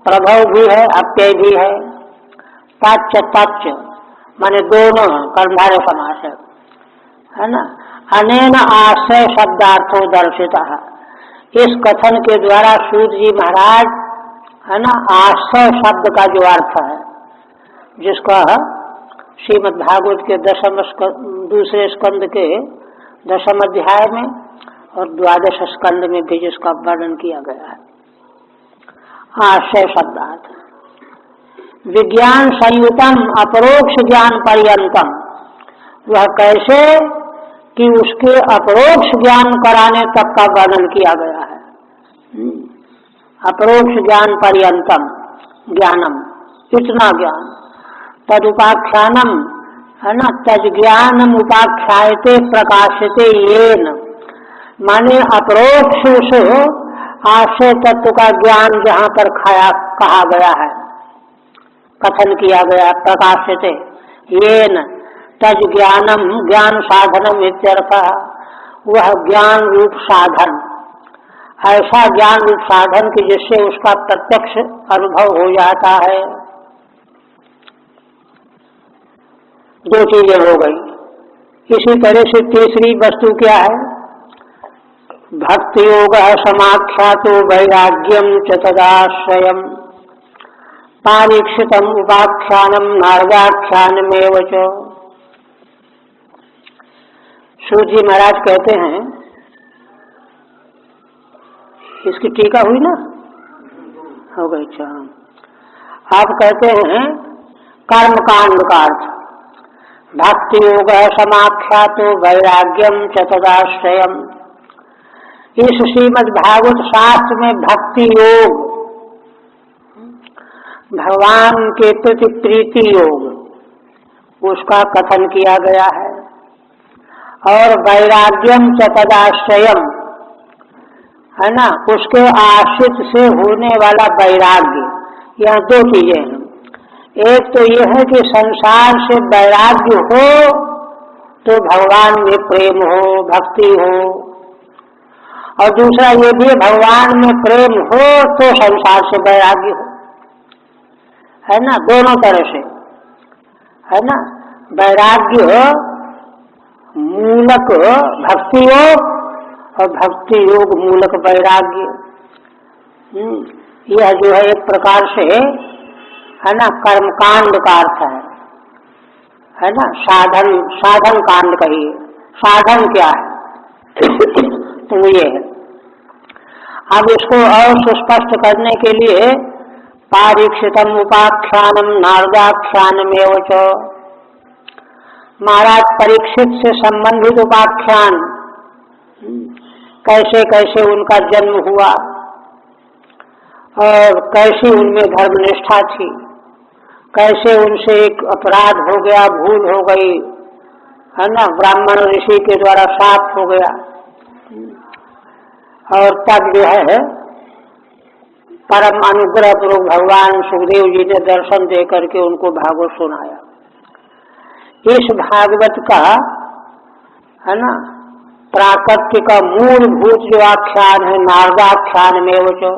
प्रभव भी है अप्यय भी है। ताच्च ताच्च माने दोनों कर्मधारय समास है ना। अनेन आश्रय शब्दार्थो दर्शिता, इस कथन के द्वारा सूर्य जी महाराज, है ना, आश्रय शब्द का जो अर्थ है, जिसका श्रीमद् भागवत के दूसरे स्कंद के 10वें अध्याय में और 12वें स्कंद में भी जिसका वर्णन किया गया है, आश्रय शब्दार्थ। विज्ञान संयुतम अपरोक्ष ज्ञान पर्यंतम, वह कैसे कि उसके अपरोक्ष ज्ञान कराने तक का वर्णन किया गया है। अपरोक्ष ज्ञान पर्यंतम ज्ञानम, इतना ज्ञान। तदुपाख्यानम, है ना, तद ज्ञानम उपाख्यायते प्रकाशते येन, माने अपरोक्ष से आश्रय तत्व का ज्ञान जहाँ पर कहा गया है, कथन किया गया, प्रकाशते येन तज ज्ञानम, ज्ञान साधनम इत्यर्थ, वह ज्ञान रूप साधन, ऐसा ज्ञान रूप साधन कि जिससे उसका प्रत्यक्ष अनुभव हो जाता है। दो चीजें हो गई। इसी तरह से तीसरी वस्तु क्या है, भक्ति योग समाख्यातो वैराग्यम च तदाश्रयम पारीक्षितम उपाख्यानम नारदाख्यानमेव च। सूर्य जी महाराज कहते हैं, इसकी टीका हुई ना, हो गई। अच्छा, आप कहते हैं कर्म कांड का अर्थ भक्ति योग समाख्यातो वैराग्यम च तदाश्रयम। इस श्रीमद् भागवत शास्त्र में भक्ति योग, भगवान के प्रति प्रीति योग, उसका कथन किया गया है। और वैराग्यम च तदाश्रयम, है ना, उसके आश्रित से होने वाला वैराग्य। यहाँ दो चीजें हैं। एक तो यह है कि संसार से वैराग्य हो तो भगवान में प्रेम हो, भक्ति हो, और दूसरा ये भी भगवान में प्रेम हो तो संसार से वैराग्य हो, है ना, दोनों तरह से, है ना। वैराग्य मूलक भक्ति योग और भक्ति योग मूलक वैराग्य। यह जो है एक प्रकार से, है ना, कर्मकांड का अर्थ है ना। साधन कांड कहिए, साधन क्या है तो ये है। अब इसको और सुस्पष्ट करने के लिए पारीक्षितम उपाख्यानम नारदाख्यानम एवं च, महाराज परीक्षित से संबंधित उपाख्यान, कैसे कैसे उनका जन्म हुआ और कैसी उनमें धर्मनिष्ठा थी, कैसे उनसे एक अपराध हो गया, भूल हो गई, है ना, ब्राह्मण ऋषि के द्वारा शाप हो गया, और तब जो है परम अनुग्रह पूर्वक भगवान सुखदेव जी ने दर्शन दे करके उनको भागवत सुनाया। इस भागवत का, है ना, प्राकट्य का मूलभूत जो आख्यान है नारदाख्यान में, वो जो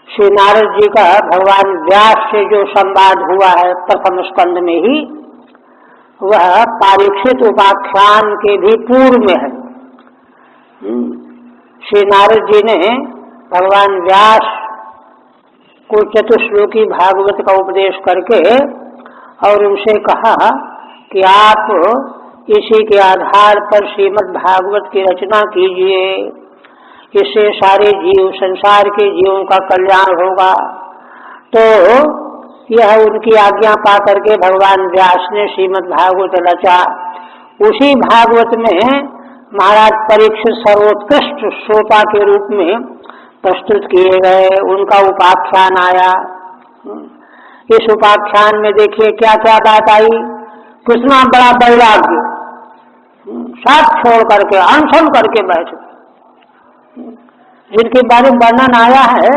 श्री नारद जी का भगवान व्यास से जो संवाद हुआ है प्रथम स्कंद में ही, वह पारीक्षित उपाख्यान के भी पूर्व में है। श्री नारद जी ने भगवान व्यास को चतुश्लोकी भागवत का उपदेश करके और उनसे कहा कि आप इसी के आधार पर श्रीमद् भागवत की रचना कीजिए, इससे सारे जीव, संसार के जीवों का कल्याण होगा। तो यह उनकी आज्ञा पा करके भगवान व्यास ने श्रीमद् भागवत रचा। उसी भागवत में महाराज परीक्षित सर्वोत्कृष्ट श्रोता के रूप में प्रस्तुत किए गए, उनका उपाख्यान आया। इस उपाख्यान में देखिए क्या क्या बात आई, कितना बड़ा वैराग्य, साथ छोड़ करके अनशन करके बैठे, जिनके बारे में वर्णन आया है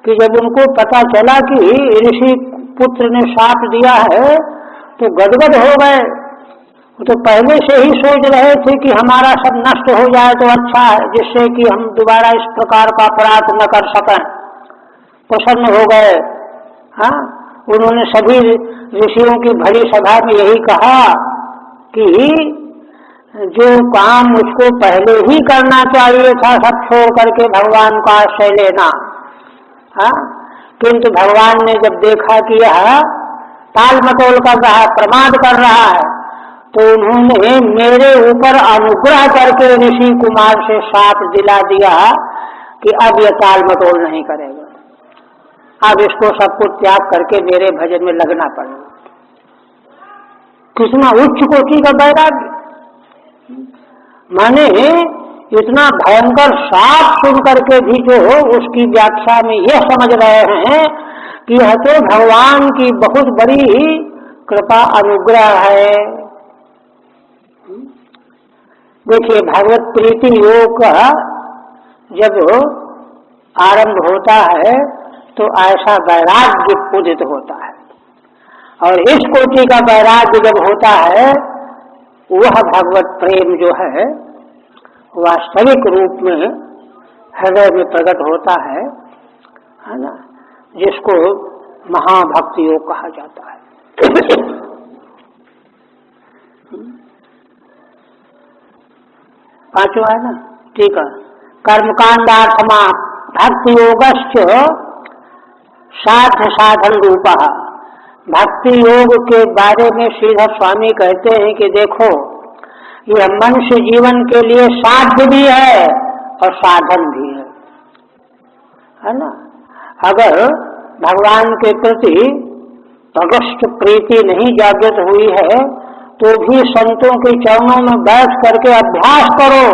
कि जब उनको पता चला कि ऋषि पुत्र ने शाप दिया है तो गदगद हो गए। तो पहले से ही सोच रहे थे कि हमारा सब नष्ट हो जाए तो अच्छा है, जिससे कि हम दोबारा इस प्रकार का अपराध न कर सकें। प्रसन्न हो गए। हाँ, उन्होंने सभी ऋषियों की भरी सभा में यही कहा कि जो काम मुझको पहले ही करना चाहिए था सब छोड़ करके भगवान का आश्रय लेना। हाँ, किंतु भगवान ने जब देखा कि यह ताल मटोल कर रहा है, प्रमाद कर रहा है, तो उन्होंने मेरे ऊपर अनुग्रह करके ऋषि कुमार से शाप दिला दिया कि अब यह ताल मटोल नहीं करेगा, अब इसको सब कुछ त्याग करके मेरे भजन में लगना पड़ेगा। कितना उच्च कोटि का वैराग्य! माने इतना भयंकर शाप सुन करके भी जो उसकी व्याख्या में यह समझ रहे हैं कि यह तो भगवान की बहुत बड़ी कृपा अनुग्रह है। देखिए, भागवत प्रीति योग का जब आरंभ होता है तो ऐसा वैराग्य उदित होता है, और इस कोटि का वैराग्य जब होता है वह भगवत प्रेम जो है वास्तविक रूप में हृदय में प्रकट होता है ना, जिसको महाभक्ति योग कहा जाता है। पांचवा है ना, ठीक है। कर्मकांडार्थमा भक्ति योगश्च साध्य साधन रूपा। भक्ति योग के बारे में श्रीधर स्वामी कहते हैं कि देखो, यह मनुष्य जीवन के लिए साध्य भी है और साधन भी है ना। अगर भगवान के प्रति प्रगष्ट प्रीति नहीं जागृत हुई है तो भी संतों के चरणों में बैठ करके अभ्यास करो,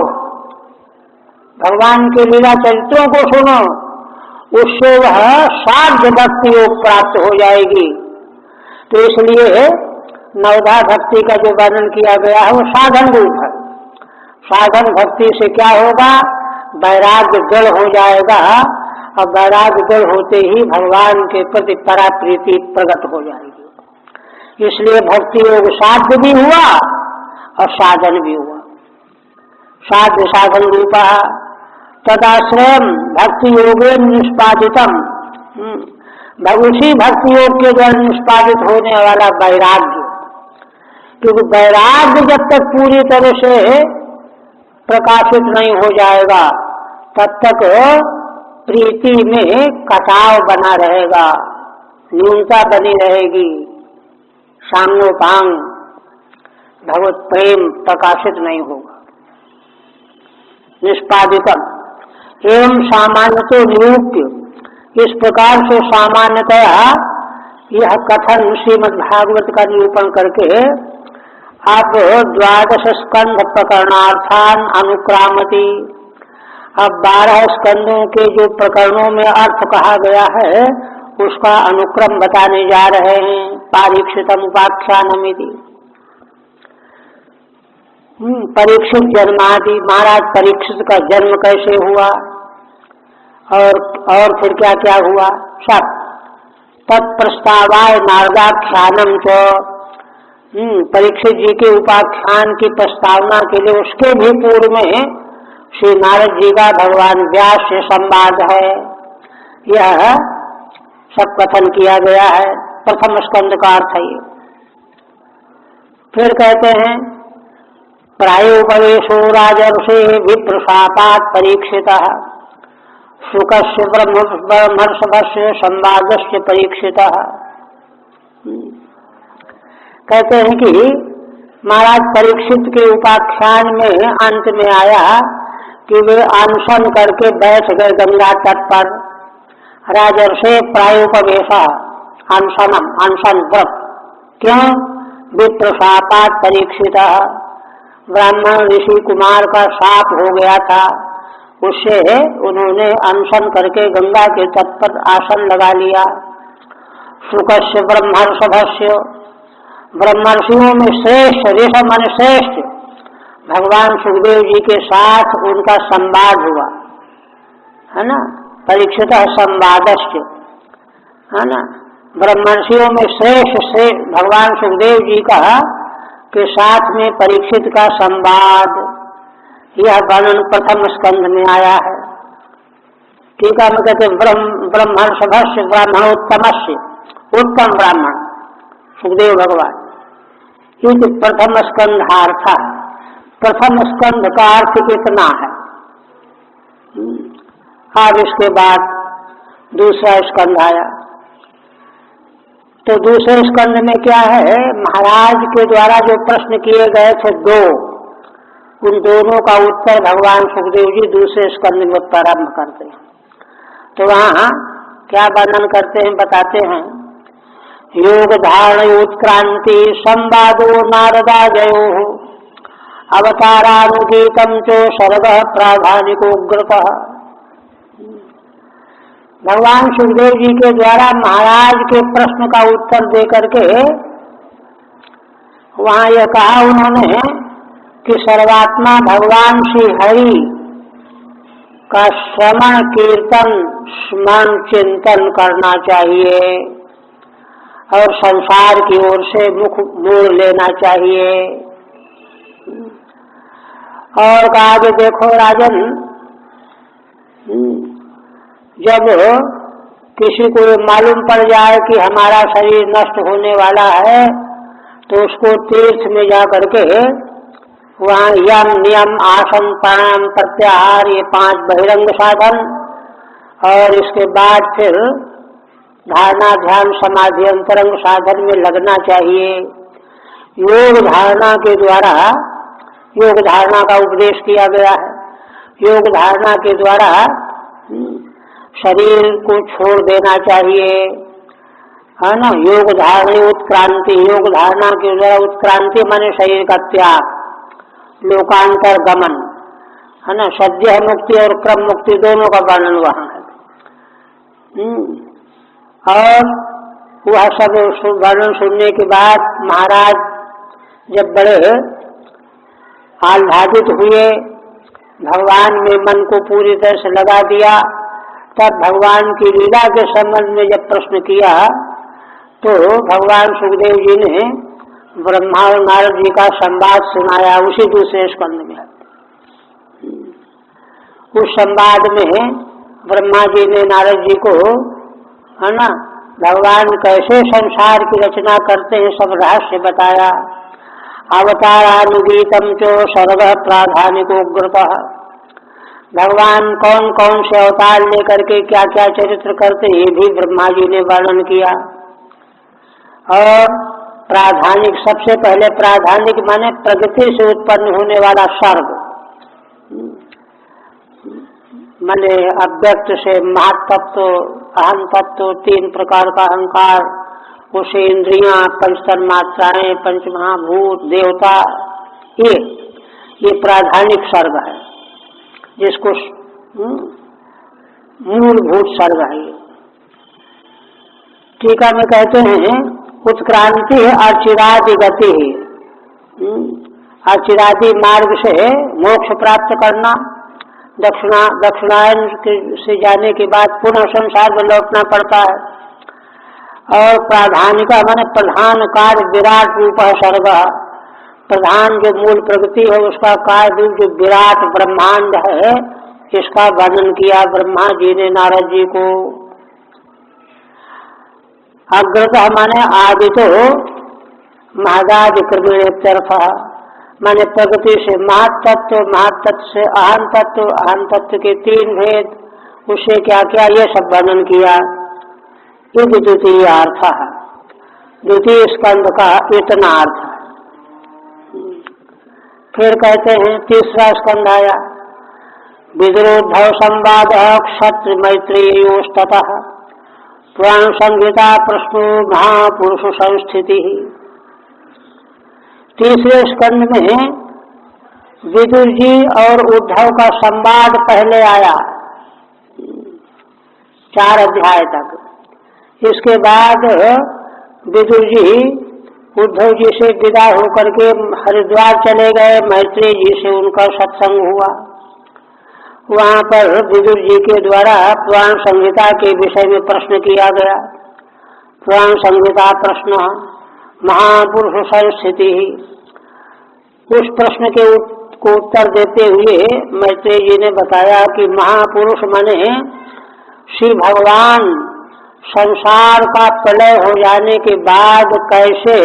भगवान के लीला चरित्रों को सुनो, उससे वह साध्य भक्ति योग प्राप्त हो जाएगी। तो इसलिए नवधा भक्ति का जो वर्णन किया गया है वो साधन रूप है। साधन भक्ति से क्या होगा? वैराग्य दृढ़ हो जाएगा और वैराग्य दृढ़ होते ही भगवान के प्रति पराप्रीति प्रकट हो जाएगी। इसलिए भक्ति योग साध्य भी हुआ और साधन भी हुआ। साध्य साधन रूपा तदाश्रय भक्ति योगे निष्पादितम, उसी भक्ति योग के द्वारा निष्पादित होने वाला वैराग्य, क्योंकि वैराग्य जब तक पूरी तरह से प्रकाशित नहीं हो जाएगा तब तक प्रीति में कटाव बना रहेगा, न्यूनता बनी रहेगी, साम्योपांग भगवत प्रेम प्रकाशित नहीं होगा। निष्पादितम एवं सामान्यतो निरूप्य, इस प्रकार से सामान्यतया यह कथन श्रीमद् भागवत का निरूपण करके अब 12 स्कंध प्रकरणार्थान अनुक्रामति, अब 12 स्कंदों के जो प्रकरणों में अर्थ कहा गया है उसका अनुक्रम बताने जा रहे हैं। पारीक्षितम उपाख्यानमिति, परीक्षित जन्मादि, महाराज परीक्षित का जन्म कैसे हुआ और फिर क्या क्या हुआ सब। तत्प्रस्तावाय नारदाख्यानम च, परीक्षित जी के उपाख्यान की प्रस्तावना के लिए उसके भी पूर्व में श्री नारद जी का भगवान व्यास से संवाद है, यह सब कथन किया गया है। प्रथम स्कंद का अर्थ है ये। फिर कहते हैं प्रायोपवेशो राजर्षे विप्रशापात् परीक्षितः शुकस्य ब्रह्मर्षभस्य संवादस्य परीक्षितः। कहते हैं कि महाराज परीक्षित के उपाख्यान में अंत में आया कि वे अनशन करके बैठ गए गंगा तट पर। राजर्षे प्रायोपवेश, अनशनम, अनशन व्रत, क्यों? विप्रशापात् परीक्षित, ब्राह्मण ऋषि कुमार का शाप हो गया था, उससे उन्होंने अनशन करके गंगा के तट पर आसन लगा लिया। शुकस्य ब्रह्मर्षभस्य, ब्रह्मर्षियों में श्रेष्ठ, ऋषभ माने श्रेष्ठ, भगवान सुखदेव जी के साथ उनका संवाद हुआ है ना। परीक्षित संवादस्य है ना, ब्रह्मर्षियों में श्रेष्ठ भगवान सुखदेव जी का के साथ में परीक्षित का संवाद, यह वर्णन प्रथम स्कंध में आया है। ठीक है, हम कहते ब्रह्मर्षभस्य ब्राह्मणोत्तमस्य, उत्तम ब्राह्मण सुखदेव भगवान, ये प्रथम स्कंधार्थ है। प्रथम स्कंध का अर्थ कितना है। अब इसके बाद दूसरा स्कंध आया, तो दूसरे स्कंध में क्या है, महाराज के द्वारा जो प्रश्न किए गए थे दो, उन दोनों का उत्तर भगवान सुखदेव जी दूसरे स्कंध में प्रारंभ करते हैं। तो वहाँ क्या वर्णन करते हैं, बताते हैं। योग धारण उत्क्रांति संवादो नारदा जयो अवतारानुगीतम चो शरद प्राधानिकोग्रतः। भगवान सुखदेव जी के द्वारा महाराज के प्रश्न का उत्तर देकर के वहाँ यह कहा उन्होंने कि सर्वात्मा भगवान श्री हरि का श्रवण कीर्तन स्मरण चिंतन करना चाहिए और संसार की ओर से मुख मोड़ लेना चाहिए। और कहा कि देखो राजन, जब किसी को मालूम पड़ जाए कि हमारा शरीर नष्ट होने वाला है तो उसको तीर्थ में जा करके वहाँ यम नियम आसन प्राणायाम प्रत्याहार, ये 5 बहिरंग साधन, और इसके बाद फिर धारणा ध्यान समाधि अंतरंग साधन में लगना चाहिए। योग धारणा के द्वारा, योग धारणा का उपदेश किया गया है। योग धारणा के द्वारा शरीर को छोड़ देना चाहिए, है ना। योग धारणा उत्क्रांति, योग धारणा के द्वारा उत्क्रांति माने शरीर का त्याग, लोकांतर गमन, है ना। सद्य मुक्ति और क्रम मुक्ति दोनों का वर्णन वहाँ है। और वह सब वर्णन सुनने के बाद महाराज जब बड़े आह्लादित हुए भगवान में मन को पूरी तरह से लगा दिया। तब भगवान की लीला के संबंध में जब प्रश्न किया तो भगवान सुखदेव जी ने ब्रह्मा और नारद जी का संवाद सुनाया उसी दूसरे स्कंद में। उस संवाद में ब्रह्मा जी ने नारद जी को, है ना, भगवान कैसे संसार की रचना करते हैं सब रहस्य बताया। अवतारानुगीतम चो सर्व प्राधानिकोग्रतः, भगवान कौन कौन से अवतार लेकर के क्या क्या चरित्र करते ये भी ब्रह्मा जी ने वर्णन किया। और प्राधानिक, सबसे पहले प्राधानिक माने प्रकृति से उत्पन्न होने वाला सर्ग, माने अव्यक्त से महत्तत्व, अहम तत्व, 3 प्रकार का अहंकार, उसे इंद्रियां, पंचतन मात्राएं, पंचमहाभूत, देवता, ये प्राधानिक सर्ग है जिसको मूलभूत सर्ग है। टीका में कहते हैं उत्क्रांति है अर्चिरादि गति है, अर्चिरादि मार्ग से मोक्ष प्राप्त करना, दक्षिणायन से जाने के बाद पुनः संसार में लौटना पड़ता है। और प्राधानिका माने प्रधान कार्य विराट रूप है सर्ग, प्रधान जो मूल प्रकृति है उसका कार्य रूप जो विराट ब्रह्मांड है इसका वर्णन किया ब्रह्मा जी ने नारद जी को। अग्रतः माने आदितो महदादि क्रमेण, माने प्रकृति से महत्तत्व, महत्तत्व से अहम तत्व, अहम तत्व के 3 भेद, उससे क्या क्या ये सब वर्णन किया। ये द्वितीय अर्थ है, द्वितीय स्कंद का इतना अर्थ है। फिर कहते हैं तीसरा स्कंद आया, विद्रोद्धव संवाद क्षत्र मैत्रेयोस्ततः पुराण संहिता प्रश्नो महापुरुष संस्थिति। तीसरे स्कंद में विदुर जी और उद्धव का संवाद पहले आया 4 अध्याय तक। इसके बाद विदुर जी उद्धव जी से विदा होकर के हरिद्वार चले गए, मैत्रेय जी से उनका सत्संग हुआ। वहाँ पर विदुर जी के द्वारा पुराण संहिता के विषय में प्रश्न किया गया। पुराण संहिता प्रश्न महापुरुष संस्थिति। उस प्रश्न के को उत्तर देते हुए मैत्रेय जी ने बताया कि महापुरुष माने श्री भगवान संसार का प्रलय हो जाने के बाद कैसे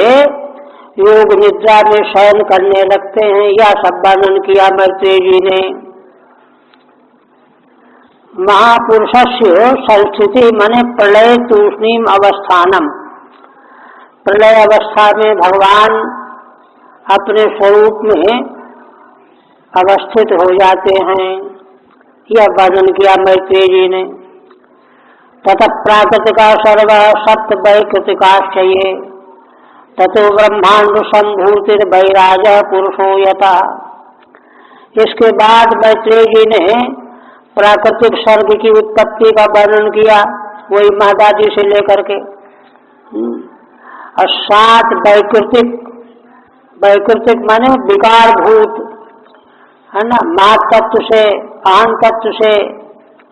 योग निद्रा में शयन करने लगते हैं, यह सब वर्णन किया मैत्रेय जी ने। महापुरुषस्य संस्थिति माने प्रलय तूष्णीम अवस्थानम, प्रलय अवस्था में भगवान अपने स्वरूप में अवस्थित हो जाते हैं, यह वर्णन किया मैत्रेय जी ने। ततः प्राकृतिका सर्व सप्त वैकृतिकाश्चये ततो ब्रह्मांड संभूतिर वैराज पुरुषो यथा। इसके बाद मैत्रेय जी ने प्राकृतिक सर्ग की उत्पत्ति का वर्णन किया, वही महादाजी से लेकर के, और 7 वैकृतिक, वैकृतिक माने विकार भूत, है ना, मात तत्व से, आन तत्व से,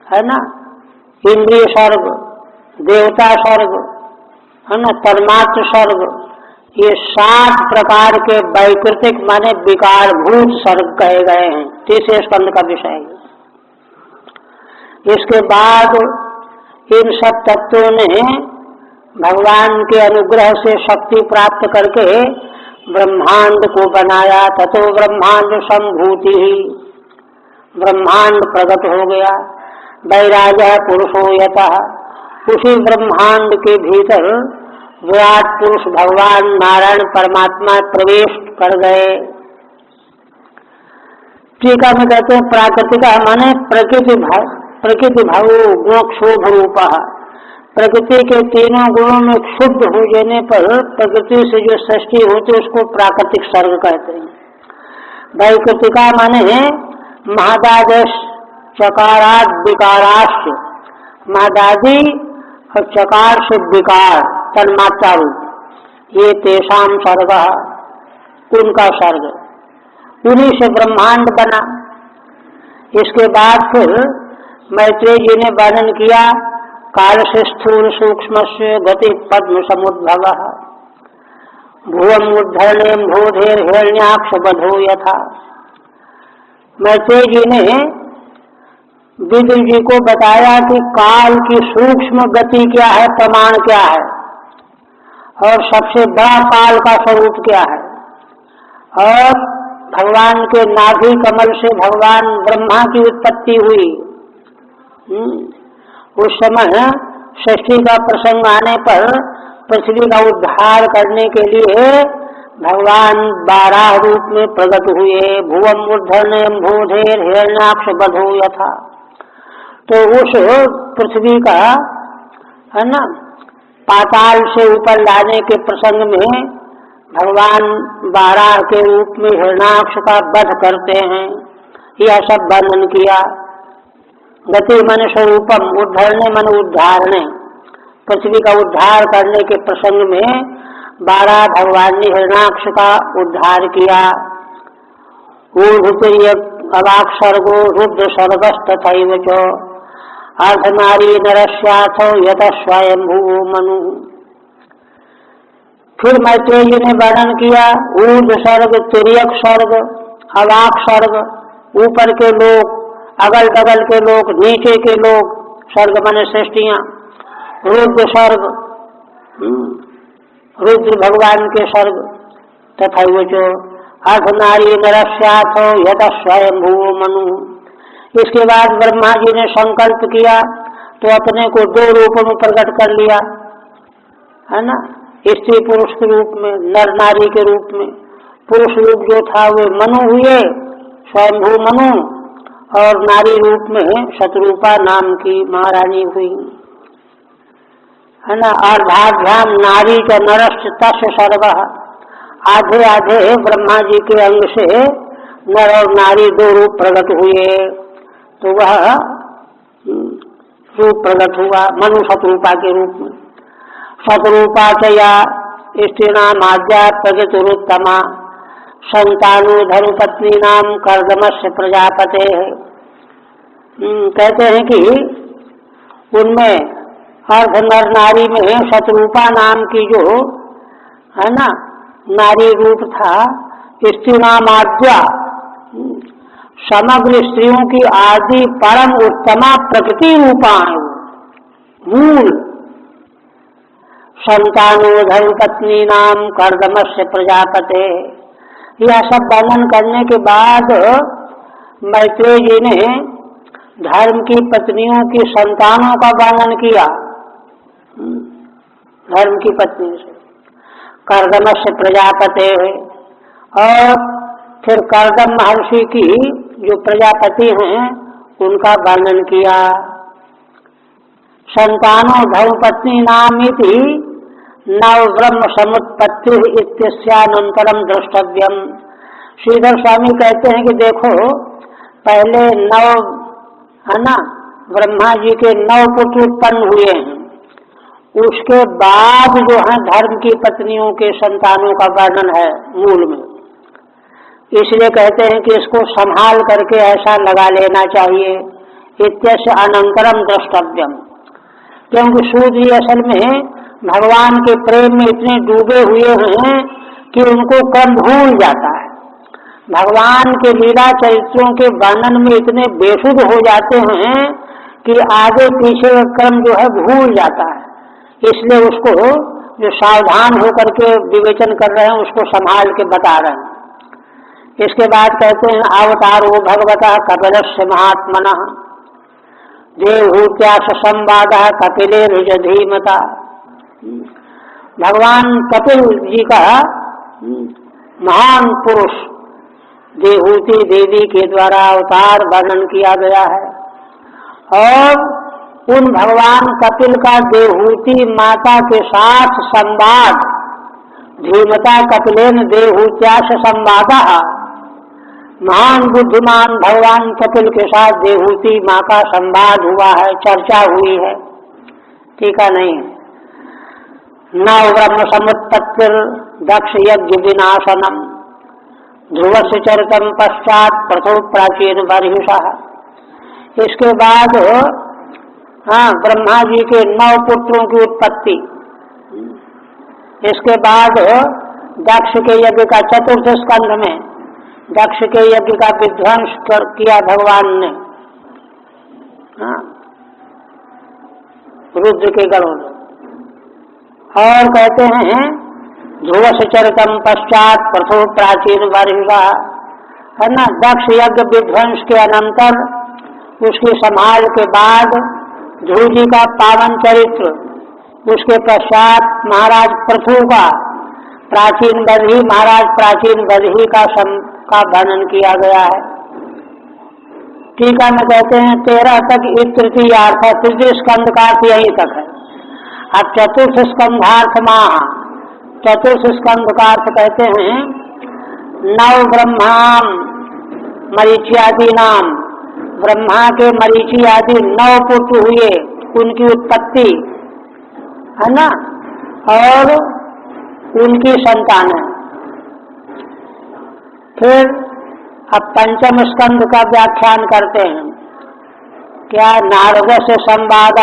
है ना, इंद्रिय सर्ग, देवता सर्ग, है ना, तन्मात्र सर्ग, ये 7 प्रकार के वैकृतिक माने विकार भूत सर्ग कहे गए हैं। तीसरे स्कंद का विषय। इसके बाद इन सब तत्वों ने भगवान के अनुग्रह से शक्ति प्राप्त करके ब्रह्मांड को बनाया। ततो ब्रह्मांड संभूति ही, ब्रह्मांड प्रकट हो गया। वैराज पुरुषो यतः, उसी ब्रह्मांड के भीतर विराट पुरुष भगवान नारायण परमात्मा प्रवेश कर गए। टीका में कहते हैं प्राकृतिक माने प्रकृति भाव गुणक्षोभ रूप, प्रकृति के 3 गुणों में क्षुब्ध हो जाने पर प्रकृति से जो सृष्टि होती है उसको प्राकृतिक सर्ग कहते हैं। वैकृतिका माने महादादेश चकाराद विकाराश्च, महादादी और चकार से विकार तन्मात्रा रूप, ये तेषाम सर्ग, उनका सर्ग, उन्हीं से ब्रह्मांड बना। इसके बाद फिर मैत्रेय जी ने वर्णन किया काल से स्थूल सूक्ष्म से गति पद्म समुद्भव भुवम उद्धरणे भूधेर हिरण्याक्ष बधो यथा। मैत्रेय जी ने विदुर जी को बताया कि काल की सूक्ष्म गति क्या है, प्रमाण क्या है, और सबसे बड़ा काल का स्वरूप क्या है, और भगवान के नाभि कमल से भगवान ब्रह्मा की उत्पत्ति हुई। उस समय सृष्टि का प्रसंग आने पर पृथ्वी का उद्धार करने के लिए भगवान 12 रूप में प्रकट हुए। भुवम ऊर्ध्वने भूधेर हिरण्याक्ष बधो यथा। तो उस पृथ्वी का है ना पाताल से ऊपर लाने के प्रसंग में भगवान 12 के रूप में हिरण्याक्ष का वध करते हैं, यह सब वर्णन किया। गति मन स्वरूपम उद्धरणे मन उद्धारणे, पृथ्वी का उद्धार करने के प्रसंग में 12 भगवान ने हिरण्याक्ष का उद्धार किया। ऊर्ध्व अवाक सर्गो रुद्र सर्गस्तथैव च अर्धनारी नरस्याथो यत स्वयंभू मनु। फिर मैत्रेय जी ने वर्णन किया ऊर्ध्व सर्ग, तिर्यक सर्ग, अवाक सर्ग, ऊपर के लोग, अगल बगल के लोग, नीचे के लोग, स्वर्ग माने सृष्टियां, रुद्र स्वर्ग, रुद्र भगवान के स्वर्ग, तथा वो जो अर्धनारी नरस्याथ यत स्वयंभू मनु। इसके बाद ब्रह्मा जी ने संकल्प किया तो अपने को 2 रूपों में प्रकट कर लिया, है ना, स्त्री पुरुष के रूप में, नर नारी के रूप में। पुरुष रूप जो था वे मनु हुए, स्वयंभू मनु, और नारी रूप में शतरूपा नाम की महारानी हुई, है ना। अर्धाभ्याम नारी च नरस्य तस्य सर्व, आधे आधे ब्रह्मा जी के अंग से नर और नारी 2 रूप प्रकट हुए, तो वह रूप प्रकट हुआ मनु शतरूपा के रूप में। शतरूपा च या स्त्रीणाम आद्या प्रगतुरुत्तमा संतानु धनुपत्नी नाम कर्दमस्य प्रजापते है। कहते हैं कि उनमें अर्ध नर नारी में शतरूपा नाम की जो है ना नारी रूप था, स्त्री नाम आद्या, समग्र स्त्रियों की आदि परम उत्तमा प्रकृति रूपा है, मूल। संतानु धनुपत्नी नाम कर्दमस्य प्रजापते। यह सब वर्णन करने के बाद मैत्रेय जी ने धर्म की पत्नियों की संतानों का वर्णन किया। धर्म की पत्नी से कर्दमस्य प्रजापते, और फिर कर्दम महर्षि की जो प्रजापति हैं उनका वर्णन किया। संतानो धर्मपत्नी नामिति नव ब्रह्म समुत्पत्ति इत्यस्यानंतरम द्रष्टव्यम। श्रीधर स्वामी कहते हैं कि देखो पहले 9 है ना ब्रह्मा जी के 9 पुत्र उत्पन्न हुए हैं, उसके बाद जो है धर्म की पत्नियों के संतानों का वर्णन है मूल में। इसलिए कहते हैं कि इसको संभाल करके ऐसा लगा लेना चाहिए, इत्यस्य अनंतरम द्रष्टव्यम। क्योंकि सूर्य जी असल में भगवान के प्रेम में इतने डूबे हुए हैं कि उनको क्रम भूल जाता है। भगवान के लीला चरित्रों के वर्णन में इतने बेसुध हो जाते हैं कि आगे पीछे का क्रम जो है भूल जाता है। इसलिए उसको जो सावधान होकर के विवेचन कर रहे हैं उसको संभाल के बता रहे हैं। इसके बाद कहते हैं अवतारो भगवतः कपिलस्य महात्मनः देवहूत्यास संवाद कपिले रुजधीमता। भगवान कपिल जी का महान पुरुष देवहूति देवी के द्वारा अवतार वर्णन किया गया है, और उन भगवान कपिल का देवहूति माता के साथ संवाद, धीमता कपिलेन देवहूत्यास संवादा, महान बुद्धिमान भगवान कपिल के साथ देवहूति माँ का संवाद हुआ है, चर्चा हुई है। टीका नहीं है। नव ब्रह्म समुत्पत्तिर दक्ष यज्ञ विनाशनम ध्रुवस्य चरितम पश्चात प्रथो प्राचीन बर्हिषः। इसके बाद ब्रह्मा जी के 9 पुत्रों की उत्पत्ति। इसके बाद दक्ष के यज्ञ का 4th स्कंध में दक्ष के यज्ञ का विध्वंस किया भगवान ने रुद्र के गढ़ों में। और कहते हैं ध्रुवस चरितम पश्चात प्रथो प्राचीन वर्षा, है ना। दक्ष यज्ञ विध्वंस के अनंतर उसकी संभाल के बाद ध्रुव जी का पावन चरित्र, उसके पश्चात महाराज पृथु का प्राचीन बरही, महाराज प्राचीन बरही का वर्णन किया गया है। टीका में कहते हैं 13 तक तृतीयार्थ, तृतीय स्कंध का अर्थ यही तक है। अब 4th स्कंधार्थ माह, 4th स्कंध का अर्थ कहते हैं 9 ब्रह्माम मरीचियादि नाम, ब्रह्मा के मरीचि आदि 9 पुत्र हुए, उनकी उत्पत्ति, है ना, और उनकी संतान। फिर अब 5th स्कंध का व्याख्यान करते हैं। क्या नारद से संवाद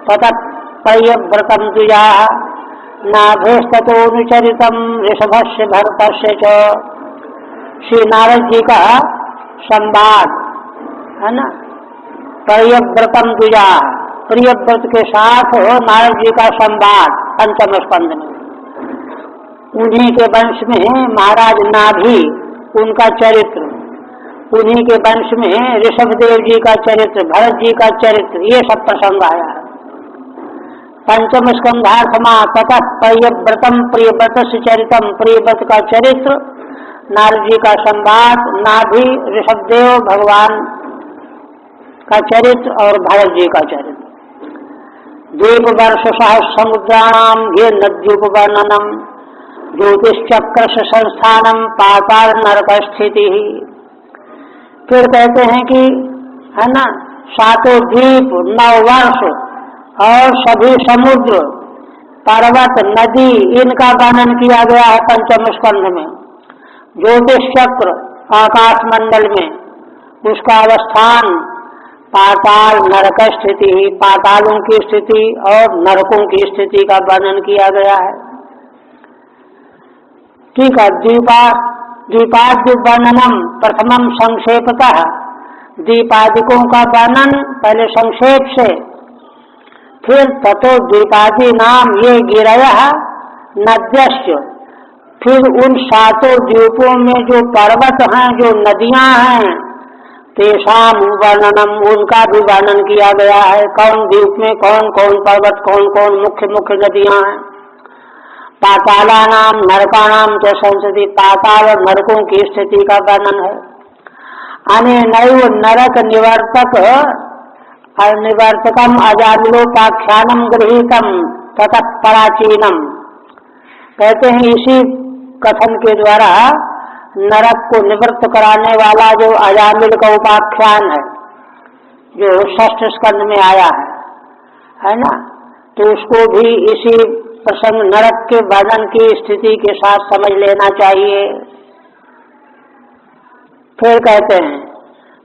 ततः पर्यव्रतम द्विजा नाभेस्तोनुचरितम ऋषभस्य भरतस्य च। श्री नारद जी का संवाद, है ना, पर्यव्रतम द्विजा, प्रियव्रत के साथ नारद जी का संवाद 5th स्कंध में। उन्हीं के वंश में महाराज नाभि, उनका चरित्र, उन्हीं के वंश में ऋषभदेव जी का चरित्र, भरत जी का चरित्र, ये सब प्रसंग आया है। 5th स्कंधार्थ माह ततः प्रियव्रतम प्रियव्रत चरितम, प्रियव्रत का चरित्र, नारद जी का संवाद, नाभि, ऋषभदेव भगवान का चरित्र और भरत जी का चरित्र। द्वीप वर्ष सहस्र समुद्राणाम ये नद्युप वर्णनम ज्योतिष चक्र संस्थानम पाताल नरक स्थिति। फिर कहते हैं कि, है ना, 7 द्वीप, 9 वर्ष और सभी समुद्र, पर्वत, नदी, इनका वर्णन किया गया है 5th स्कंध में। ज्योतिष चक्र आकाश मंडल में, उसका अवस्थान, पाताल नरक स्थिति, पातालों की स्थिति और नरकों की स्थिति का वर्णन किया गया है। ठीक है। द्वीपाद्य वर्णनम प्रथमम संक्षेपतः, द्वीपादिकों का वर्णन पहले संक्षेप से, फिर ततो द्वीपादि नाम ये गिरयः नद्यश्च, फिर उन 7 द्वीपों में जो पर्वत हैं, जो नदियां हैं, तेषाम वर्णनम, उनका भी वर्णन किया गया है। कौन द्वीप में कौन कौन पर्वत, कौन कौन मुख्य मुख्य नदियां हैं। पाताला नाम नरकाणाम च संसति, पाताल और नरकों की स्थिति का वर्णन है। अनेनैव नरक निवर्तकम अजामिलोपाख्यानम गृहीतम ततः प्राचीनम। कहते हैं इसी कथन के द्वारा नरक को निवृत्त कराने वाला जो अजामिल का उपाख्यान है, जो 6th स्कंध में आया है ना, तो उसको भी इसी प्रसंग नरक के वर्णन की स्थिति के साथ समझ लेना चाहिए। फिर कहते हैं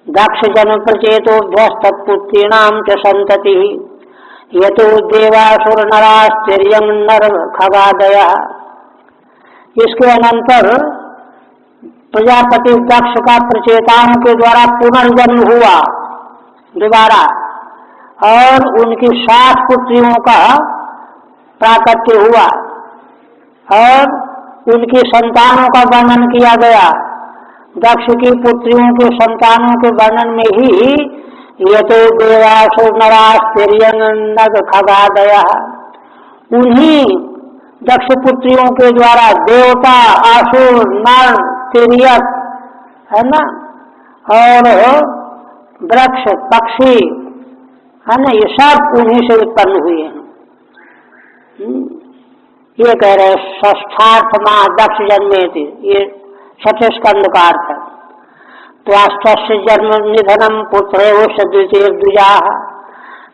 दक्ष जन प्रचेतोभ्यस्तत्पुत्रीणाम च संतति यतो देवासुर नराश्चर्यं नर खगादय। इसके अनंतर प्रजापति दक्ष का प्रचेताओं के द्वारा पुनर्जन्म हुआ दोबारा, और उनकी 7 पुत्रियों का प्राकट्य हुआ, और उनकी संतानों का वर्णन किया गया। दक्ष की पुत्रियों के संतानों के वर्णन में ही यतो देवासुर नराश्चर्यं नर खगादय, उन्हीं दक्ष पुत्रियों के द्वारा देवता, आसुर, नर, तिर्यक, है ना, और वृक्ष, पक्षी, है ना, ये सब उन्हीं से उत्पन्न हुए हैं। ये कह रहे षष्ठार्थ माह दक्ष जन्मे थे, ये 6ठे स्कंध का अर्थ है। त्वाष्टस्य जन्म निधनम पुत्रेवश्च द्वितीय द्विजा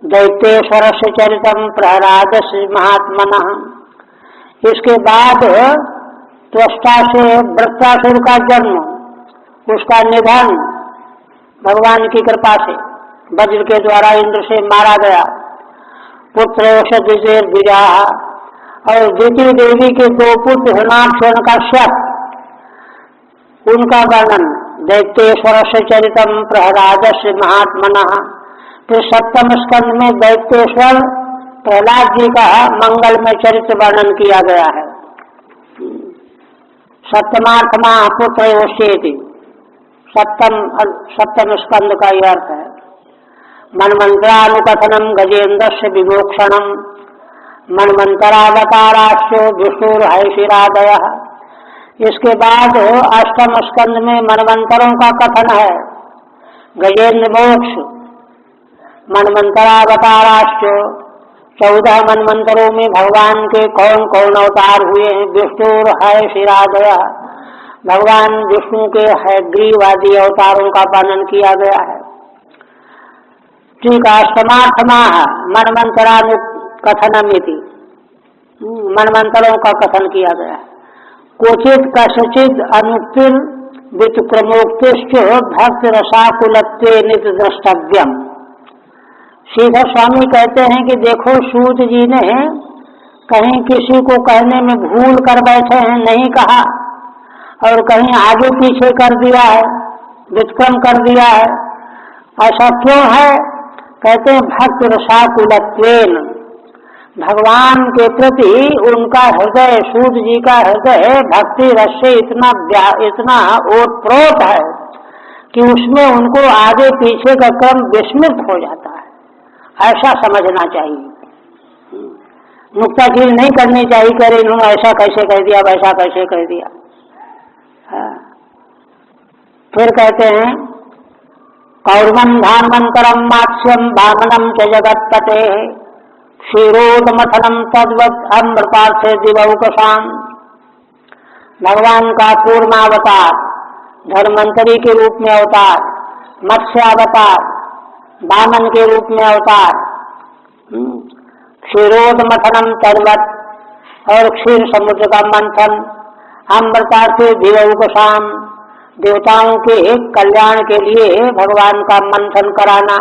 दैत्येश्वर से चरितम प्रहलाद महात्मनः। इसके बाद त्वष्टा से वृत्रासुर का जन्म, उसका निधन भगवान की कृपा से, वज्र के द्वारा इंद्र से मारा गया। पुत्र औषधि द्विजाः, और द्वितीय देवी के दो पुत्र हिरण्याक्ष कश्यप, उनका वर्णन। दैत्येश्वर से चरितम प्रहलादस्य महात्मनः, फिर सप्तम स्कंद में दैत्येश्वर प्रहलाद जी का मंगलमय चरित्र वर्णन किया गया है। सप्तमार्थमा पुत्र योष्येति, सप्तम स्कंद का यह अर्थ है। मन्वंतरानुकथनम गजेन्द्रस्य विमोक्षणम, मन्वंतरावताराश्च विष्णुर्हयशिरादयः। इसके बाद अष्टम स्कंद में मनवंतरों का कथन है। गजेंद्र मोक्ष, मन्वंतरावताराश्च, 14 मनवंतरों में भगवान के कौन कौन अवतार हुए हैं। विष्णुर्हयशिरादयः, भगवान विष्णु के हयग्रीव आदि अवतारों का वर्णन किया गया है। ठीक, अष्टमार्थमा मनवंतरानुकथनमिति, मनवंतरों का कथन किया गया है। क्वचित कस्यचिद अनुक्तिर व्युत्क्रमोक्तिश्च भक्त रसाकुलत्वे नित्य द्रष्टव्यम। श्रीधर स्वामी कहते हैं कि देखो, सूत जी ने कहीं किसी को कहने में भूल कर बैठे हैं, नहीं कहा, और कहीं आगे पीछे कर दिया है, व्युत्क्रम कर दिया है। ऐसा क्यों है? कहते हैं भक्त रसाकुलत्वेन, भगवान के प्रति उनका हृदय, सूत जी का हृदय भक्ति रस से इतना ओतप्रोत है कि उसमें उनको आगे पीछे का क्रम विस्मृत हो जाता है। ऐसा समझना चाहिए, नुक्ताचीनी नहीं करनी चाहिए, करे इन्होंने ऐसा कैसे कह दिया, वैसा कैसे कह दिया। फिर कहते हैं कौर्मं धामंतरम मात्स्यम वामनम च जगत्पते, क्षीरोदमथनम तद्वत् अमृतार्थे दिवौकशान। भगवान का पूर्णावतार, धर्मंतरी के रूप में अवतार, मत्स्यावतार, वामन के रूप में अवतार, क्षीरोदमथनम तद्वत्, और क्षीर समुद्र का मंथन, अमृतार्थे दिवौकशान, देवताओं के कल्याण के लिए भगवान का मंथन कराना।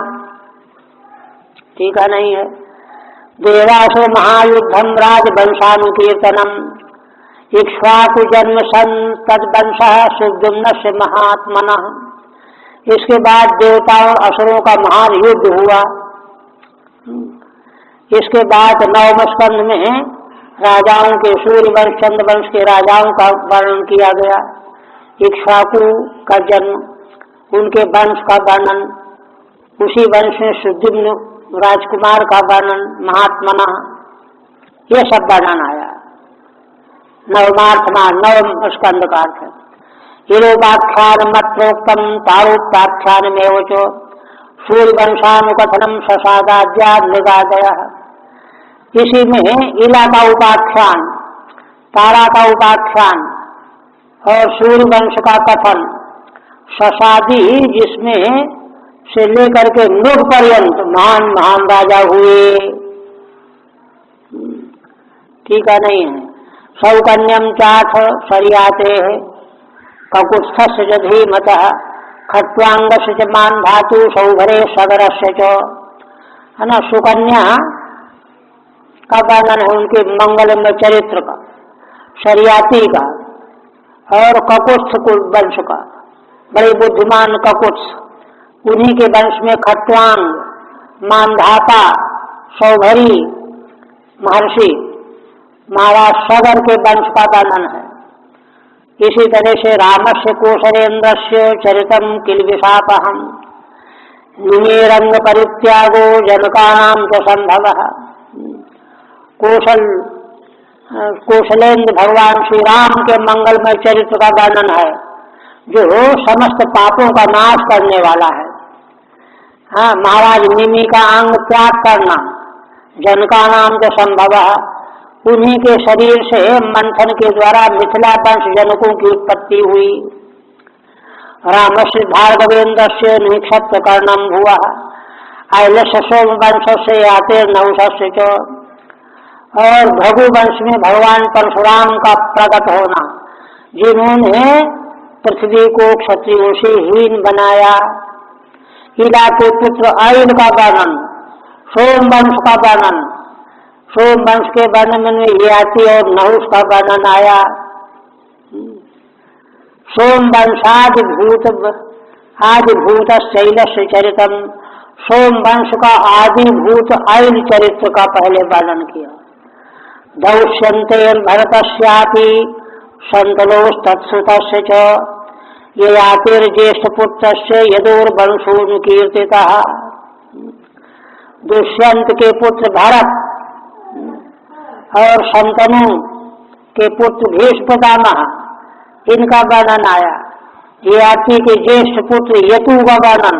ठीक है, नहीं है। देवासो महायुद्धम राजवंशानुकीर्तनम, इक्ष्वाकु जन्म सन तद्वंशः सुद्युम्नस्य महात्मनः। इसके बाद देवताओं असुरों का महान युद्ध हुआ। इसके बाद 9वें स्कंद में राजाओं के, सूर्यवंश चंद्रवंश के राजाओं का वर्णन किया गया। इक्ष्वाकु का जन्म, उनके वंश का वर्णन, उसी वंश में सुद्युम्न राजकुमार का वर्णन, महात्मना, ये सब वर्णन आया। नवमार्थमा, 9वें स्कंद का अर्थ है। इरोपाख्यान मत्रोक्तम तारोपाख्यान में वचो सूर्यवंशानुकथनम ससादाद्या मृगादयः। इसी में इला का उपाख्यान, तारा का उपाख्यान और सूर्यवंश का कथन, ससादी जिसमें से लेकर के मृग पर्यंत महान महान राजा हुए। ठीक है, नहीं है। सौकन्यम चाथ सरियाते है, ककुत्स्थस्य च धीमतः, खट्वांगस्य च मान धातु सौभरे सगरस्य च, है ना। सुकन्या का वर्णन है उनके मंगलमय चरित्र का, शरियाती का, और ककुत्स्थ वंश का, बड़े बुद्धिमान ककुत्स्थ, उन्हीं के वंश में खट्वांग, मानधाता, सौभरी महर्षि, महाराज सगर के वंश का वर्णन है। इसी तरह से रामस्य कोशलेन्द्रस्य चरितम किल्बिषापहम, निमेरंग परित्यागो जनकानां च संभवः। कौशलेन्द्र भगवान श्री राम के मंगलमय चरित्र का वर्णन है, जो समस्त पापों का नाश करने वाला है। हाँ, महाराज निमि का अंग त्याग करना, जनका नाम जो संभव, उन्हीं के शरीर से मंथन के द्वारा मिथिला वंश जनकों की उत्पत्ति हुई। रामस्य भार्गवेन्द्र से निक्षत्र कर्णम हुआ, ऐलस्य सोम वंश से आते नहुषस्य च, और भृगु वंश में भगवान परशुराम का प्रकट होना, जिन्होंने पृथ्वी को क्षत्रियों से हीन बनाया। इला के पुत्र आयल का वर्णन, सोम वंश का वर्णन, सोम वंश के वर्णन में ययाति और नहुष का वर्णन आया। सोम आदिभूत शैलस्य चरितम, सोम वंश का आदिभूत आयल चरित्र का पहले वर्णन किया। दौष्यन्तेन भरतस्यापि सन्तलोस्तत्सुतस्य च ययातिर्ज्येष्ठ पुत्रस्य यदुर्वंशो कीर्तितः। दुष्यंत के पुत्र भरत और शंतनु के पुत्र भीष्म पितामह, इनका वर्णन आया। ययाति के ज्येष्ठ पुत्र यदु का वर्णन,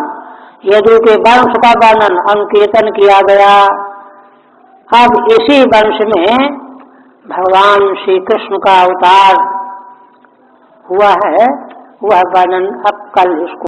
यदु के वंश का वर्णन अंकेतन किया गया। अब इसी वंश में भगवान श्री कृष्ण का अवतार हुआ है, वह वर्णन अब कल इसको